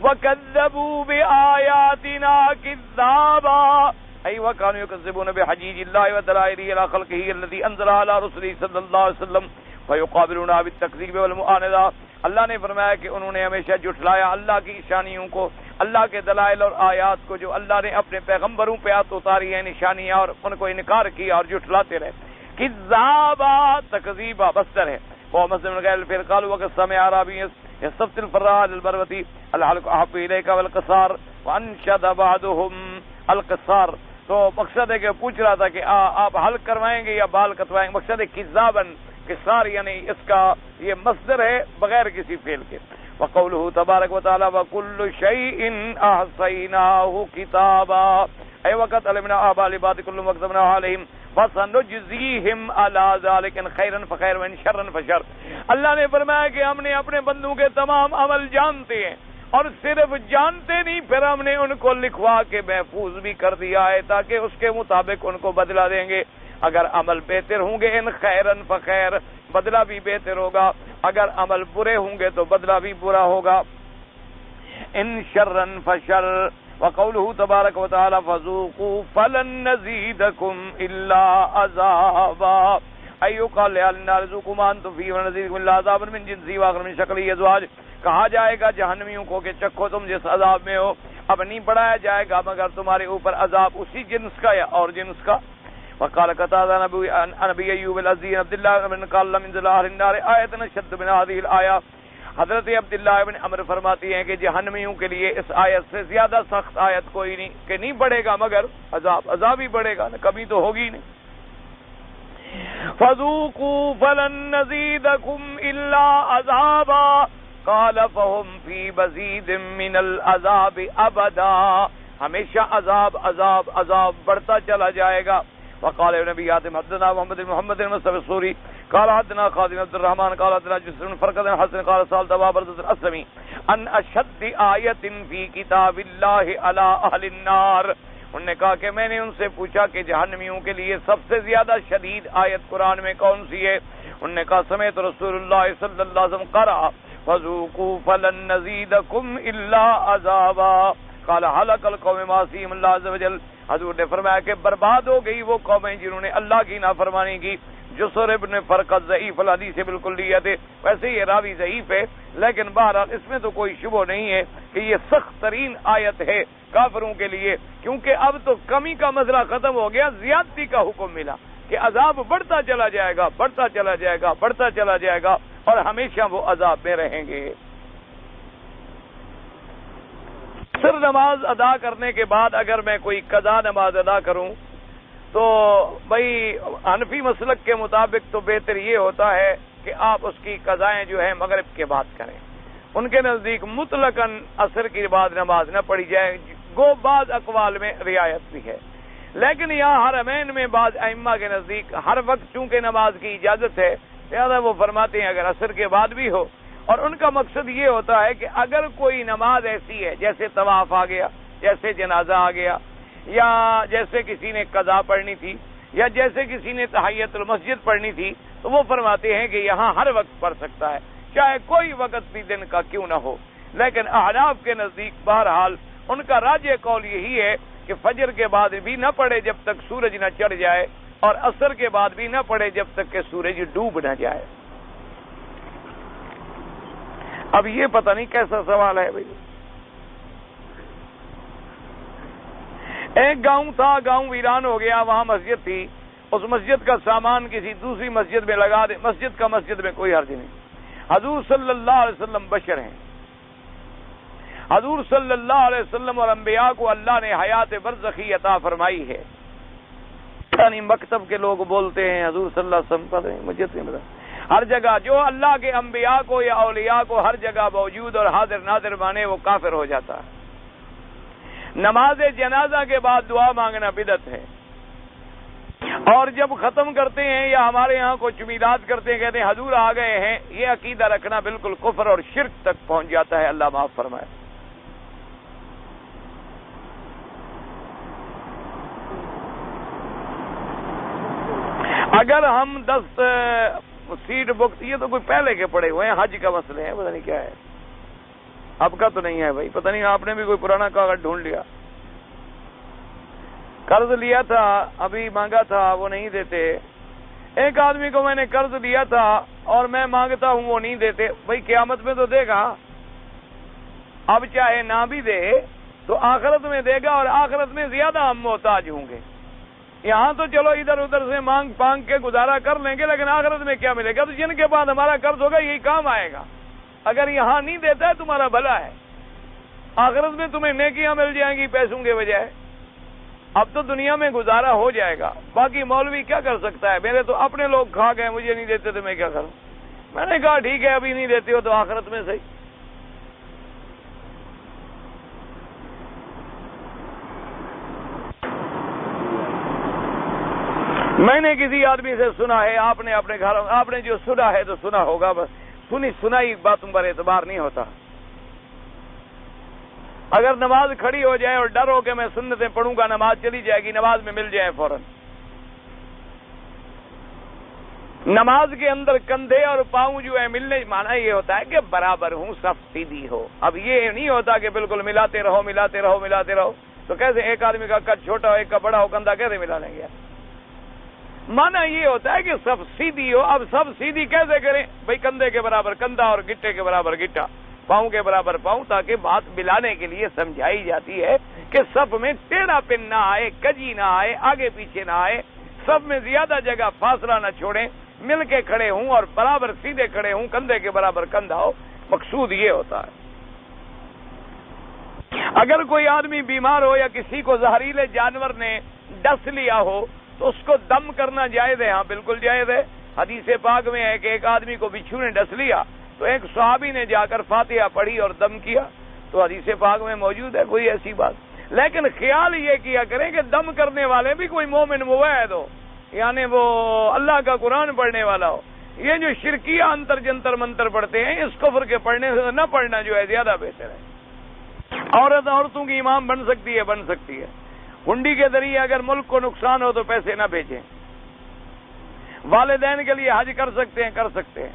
وَكَذَّبُوا بِآيَاتِنَا كِذَّابًا أي وكانوا يكذبون بحجيج الله ودلائله على خلقه الذي انزل على رسله صلى الله عليه وسلم فيقابلون بالتكذيب والمعاندة. اللہ نے فرمایا کہ انہوں نے ہمیشہ جھٹلایا اللہ کی نشانیوں کو, اللہ کے دلائل اور آیات کو جو اللہ نے اپنے پیغمبروں پہ اتاری ہیں نشانیاں, اور ان کو انکار کیا اور جھٹلاتے رہے. کذابا تکذیبا بستر ہے. وہ مسلم غیر پھر قالوا وقسم عربی يستفت الفراء للبروتی الحلق احب اليك والقصار وانشد بعضهم القصار. تو مقصد ہے کہ پوچھ رہا تھا کہ آپ حلق کروائیں گے یا بال کٹوائیں گے. مقصد ہے کذابن, قصار یعنی اس کا یہ مصدر ہے بغیر کسی فعل کے. وقوله تبارک و تعالی وکل شیء احصیناہ کتابا اے وقت علمنا آباء بعد کل مکتبنا علیہم فسنجزیہم علی ذلک ان خیرا فخیر وان شرا فشر. اللہ نے فرمایا کہ ہم نے اپنے بندوں کے تمام عمل جانتے ہیں، اور صرف جانتے نہیں، پھر ہم نے ان کو لکھوا کے محفوظ بھی کر دیا ہے تاکہ اس کے مطابق ان کو بدلہ دیں گے. اگر عمل بہتر ہوں گے ان خیرا فخیر، بدلہ بھی بہتر ہوگا، اگر عمل برے ہوں گے تو بدلہ بھی برا ہوگا. ان شرا فشر. وقوله تبارک و تعالی فذوقوا فلن نزيدكم الا عذابا ایو قال للنار ذوقوا ما انتم فيه ونزيدكم الا عذابا من جنسه واخر من شکلہ ازواج. کہا جائے گا جہنمیوں کو کہ چکھو تم جس عذاب میں ہو، اب نہیں بڑھایا جائے گا مگر تمہارے اوپر عذاب اسی جنس کا یا اور جنس کا. وقال قتادہ نبی ایوب العزیز عبد اللہ بن قال من ذل النار آیت شد من هذه الايه. حضرت عبداللہ ابن عمر فرماتی ہیں کہ جہنمیوں کے لیے اس آیت سے زیادہ سخت آیت کوئی نہیں کہ نہیں بڑھے گا مگر عذاب ہی بڑھے گا، کبھی تو ہوگی نہیں. فذوقوا فلن نزيدكم الا عذابا قال فهم في مزيد من العذاب ابدا. ہمیشہ عذاب بڑھتا چلا جائے گا. وقال نبی حاتم حدثنا محمد المصطفى قال حدثنا خالد عبد الرحمن قال حدثنا جسر بن فرقد حسن قال سألت أبا برزة الأسلمي عن أشد آية في كتاب الله على أهل النار. انہوں نے کہا کہ میں نے ان سے پوچھا کہ جہنمیوں کے لیے سب سے زیادہ شدید آیت قرآن میں کون سی ہے؟ انہوں نے کہا سمعت رسول اللہ صلی اللہ علیہ وسلم قرأ فذوقوا فلن نزيدكم إلا عذابا قال هلك القوم ما عصيهم الله عز وجل. حضور نے فرمایا کہ برباد ہو گئی وہ قومیں جنہوں نے اللہ کی نافرمانی کی. جسر ابن فرقد ضعیف الحدیث بالکلیت ہے، ویسے یہ راوی ضعیف ہے لیکن بہرحال اس میں تو کوئی شبہ نہیں ہے کہ یہ سخت ترین آیت ہے کافروں کے لیے، کیونکہ اب تو کمی کا مسئلہ ختم ہو گیا، زیادتی کا حکم ملا کہ عذاب بڑھتا چلا جائے گا، بڑھتا چلا جائے گا، بڑھتا چلا جائے گا اور ہمیشہ وہ عذاب میں رہیں گے. سر نماز ادا کرنے کے بعد اگر میں کوئی قضا نماز ادا کروں تو بھائی حنفی مسلک کے مطابق تو بہتر یہ ہوتا ہے کہ آپ اس کی قضائیں جو ہیں مغرب کے بعد کریں. ان کے نزدیک مطلقاً عصر کے بعد نماز نہ پڑھی جائے، گو بعض اقوال میں رعایت بھی ہے، لیکن یہاں حرمین میں بعض ائمہ کے نزدیک ہر وقت چونکہ نماز کی اجازت ہے لہذا وہ فرماتے ہیں اگر عصر کے بعد بھی ہو. اور ان کا مقصد یہ ہوتا ہے کہ اگر کوئی نماز ایسی ہے جیسے طواف آ گیا، جیسے جنازہ آ گیا، یا جیسے کسی نے قضا پڑھنی تھی، یا جیسے کسی نے تحیت المسجد پڑھنی تھی، تو وہ فرماتے ہیں کہ یہاں ہر وقت پڑھ سکتا ہے چاہے کوئی وقت بھی دن کا کیوں نہ ہو. لیکن احناف کے نزدیک بہرحال ان کا راجح قول یہی ہے کہ فجر کے بعد بھی نہ پڑھے جب تک سورج نہ چڑھ جائے، اور عصر کے بعد بھی نہ پڑھے جب تک کہ سورج ڈوب نہ جائے. اب یہ پتہ نہیں کیسا سوال ہے بھائی. ایک گاؤں تھا، گاؤں ویران ہو گیا، وہاں مسجد تھی، اس مسجد کا سامان کسی دوسری مسجد میں لگا دے، مسجد کا مسجد میں کوئی حرج نہیں. حضور صلی اللہ علیہ وسلم بشر ہیں، حضور صلی اللہ علیہ وسلم اور انبیاء کو اللہ نے حیات برزخی عطا فرمائی ہے. یعنی مکتب کے لوگ بولتے ہیں حضور صلی اللہ علیہ وسلم پتہ نہیں مجھے نہیں پتا، ہر جگہ جو اللہ کے انبیاء کو یا اولیاء کو ہر جگہ موجود اور حاضر ناظر مانے وہ کافر ہو جاتا ہے. نماز جنازہ کے بعد دعا مانگنا بدعت ہے، اور جب ختم کرتے ہیں یا ہمارے ہاں کو چمیلات کرتے ہیں کہتے ہیں حضور آ گئے ہیں، یہ عقیدہ رکھنا بالکل کفر اور شرک تک پہنچ جاتا ہے. اللہ معاف فرمائے. اگر ہم 10 سیٹ بک، یہ تو کوئی پہلے کے پڑے ہوئے ہیں، حج کا مسئلہ ہے، پتہ نہیں کیا ہے، اب کا تو نہیں ہے بھائی، پتہ نہیں آپ نے بھی کوئی پرانا کاغذ ڈھونڈ لیا. قرض لیا تھا، ابھی مانگا تھا، وہ نہیں دیتے. ایک آدمی کو میں نے قرض لیا تھا اور میں مانگتا ہوں وہ نہیں دیتے. بھائی قیامت میں تو دے گا، اب چاہے نہ بھی دے تو آخرت میں دے گا، اور آخرت میں زیادہ ہم محتاج ہوں گے. یہاں تو چلو ادھر ادھر سے مانگ پانگ کے گزارا کر لیں گے، لیکن آخرت میں کیا ملے گا؟ تو جن کے بعد ہمارا قرض ہوگا یہی کام آئے گا. اگر یہاں نہیں دیتا ہے تمہارا بھلا ہے، آخرت میں تمہیں نیکیاں مل جائیں گی پیسوں کے بجائے. اب تو دنیا میں گزارا ہو جائے گا، باقی مولوی کیا کر سکتا ہے؟ میرے تو اپنے لوگ کھا گئے، مجھے نہیں دیتے تو میں کیا کروں؟ میں نے کہا ٹھیک ہے ابھی نہیں دیتے ہو تو آخرت میں صحیح. میں نے کسی آدمی سے سنا ہے، آپ نے اپنے گھر، آپ نے جو سنا ہے تو سنا ہوگا، بس سنائی باتوں پر اعتبار نہیں ہوتا۔ اگر نماز کھڑی ہو جائے اور ڈر ہو کہ میں سنتیں پڑھوں گا نماز چلی جائے گی، نماز میں مل جائے فوراً۔ نماز کے اندر کندھے اور پاؤں جو ہے ملنے، مانا یہ ہوتا ہے کہ برابر ہوں، صف سیدھی ہو۔ اب یہ نہیں ہوتا کہ بالکل ملاتے رہو ملاتے رہو ملاتے رہو، تو کیسے ایک آدمی کا قد چھوٹا ہو ایک کا بڑا ہو، کندھا کیسے ملا لیں گے؟ مانا یہ ہوتا ہے کہ سب سیدھی ہو۔ اب سب سیدھی کیسے کریں؟ بھئی کندھے کے برابر کندھا اور گٹے کے برابر گٹا، پاؤں کے برابر پاؤں، تاکہ بات ملانے کے لیے سمجھائی جاتی ہے کہ سب میں ٹیڑھا پن نہ آئے، کجی نہ آئے، آگے پیچھے نہ آئے، سب میں زیادہ جگہ فاصلہ نہ چھوڑیں، مل کے کھڑے ہوں اور برابر سیدھے کھڑے ہوں، کندھے کے برابر کندھا ہو۔ مقصود یہ ہوتا ہے۔ اگر کوئی آدمی بیمار ہو یا کسی کو زہریلے جانور نے ڈس لیا ہو تو اس کو دم کرنا جائز ہے؟ ہاں بالکل جائز ہے۔ حدیث پاک میں ہے کہ ایک آدمی کو بچھو نے ڈس لیا تو ایک صحابی نے جا کر فاتحہ پڑھی اور دم کیا، تو حدیث پاک میں موجود ہے، کوئی ایسی بات۔ لیکن خیال یہ کیا کریں کہ دم کرنے والے بھی کوئی مومن موحد ہو، یعنی وہ اللہ کا قرآن پڑھنے والا ہو۔ یہ جو شرکیہ انتر جنتر منتر پڑھتے ہیں، اس کفر کے پڑھنے سے نہ پڑھنا جو ہے زیادہ بہتر ہے۔ عورتوں کی امام بن سکتی ہے، بن سکتی ہے۔ ہنڈی کے ذریعے اگر ملک کو نقصان ہو تو پیسے نہ بھیجیں۔ والدین کے لیے حج کر سکتے ہیں، کر سکتے ہیں۔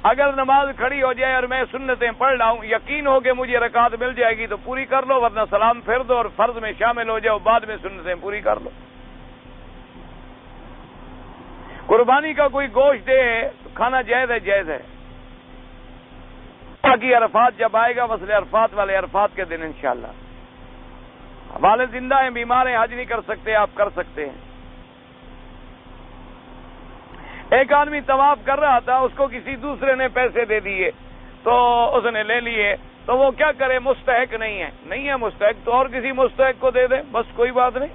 اگر نماز کھڑی ہو جائے اور میں سنتیں پڑھ رہا ہوں، یقین ہو کہ مجھے رکعت مل جائے گی تو پوری کر لو، ورنہ سلام پھیر دو اور فرض میں شامل ہو جاؤ، بعد میں سنتیں پوری کر لو۔ قربانی کا کوئی گوشت دے تو کھانا جائز ہے، جائز ہے۔ باقی عرفات جب آئے گا، مسئلے عرفات والے عرفات کے دن انشاءاللہ۔ والد زندہ ہیں، بیمار ہیں، حج نہیں کر سکتے، آپ کر سکتے ہیں۔ ایک آدمی طواف کر رہا تھا، اس کو کسی دوسرے نے پیسے دے دیے تو اس نے لے لیے، تو وہ کیا کرے؟ مستحق نہیں ہے، نہیں ہے مستحق تو اور کسی مستحق کو دے دے، بس کوئی بات نہیں،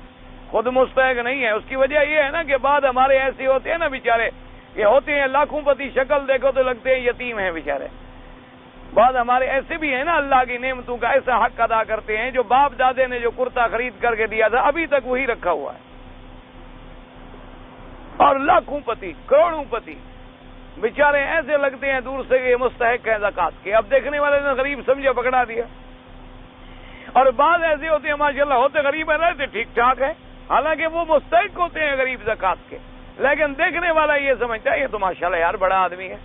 خود مستحق نہیں ہے۔ اس کی وجہ یہ ہے نا کہ بعد ہمارے ایسے ہوتے ہیں نا بیچارے، یہ ہوتے ہیں لاکھوں پتی، شکل دیکھو تو لگتے ہیں یتیم ہیں بیچارے۔ بعد ہمارے ایسے بھی ہیں نا، اللہ کی نعمتوں کا ایسا حق ادا کرتے ہیں، جو باپ دادے نے جو کرتا خرید کر کے دیا تھا ابھی تک وہی رکھا ہوا ہے، اور لاکھوں پتی، کروڑوں پتی بیچارے ایسے لگتے ہیں دور سے کہ یہ مستحق ہے زکات کے۔ اب دیکھنے والے نے غریب سمجھے پکڑا دیا۔ اور بعض ایسے ہوتے ہیں ماشاءاللہ، ہوتے غریب ہیں، رہتے ٹھیک ٹھاک ہے، حالانکہ وہ مستحق ہوتے ہیں غریب زکات کے، لیکن دیکھنے والا یہ سمجھتا ہے یہ تو ماشاءاللہ یار بڑا آدمی ہے،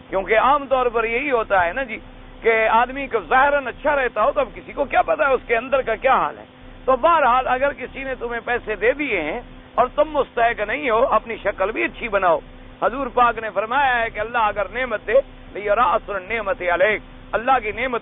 کیونکہ عام طور پر یہی ہوتا ہے نا جی کہ آدمی کو ظاہراً اچھا رہتا ہو تو اب کسی کو کیا پتا ہے اس کے اندر کا کیا حال ہے۔ تو بہرحال اگر کسی نے تمہیں پیسے دے دیے ہیں اور تم مستحق نہیں ہو، اپنی شکل بھی اچھی بناؤ۔ حضور پاک نے فرمایا ہے کہ اللہ اگر نعمت دے لیراث النعمت علیک، اللہ کی نعمت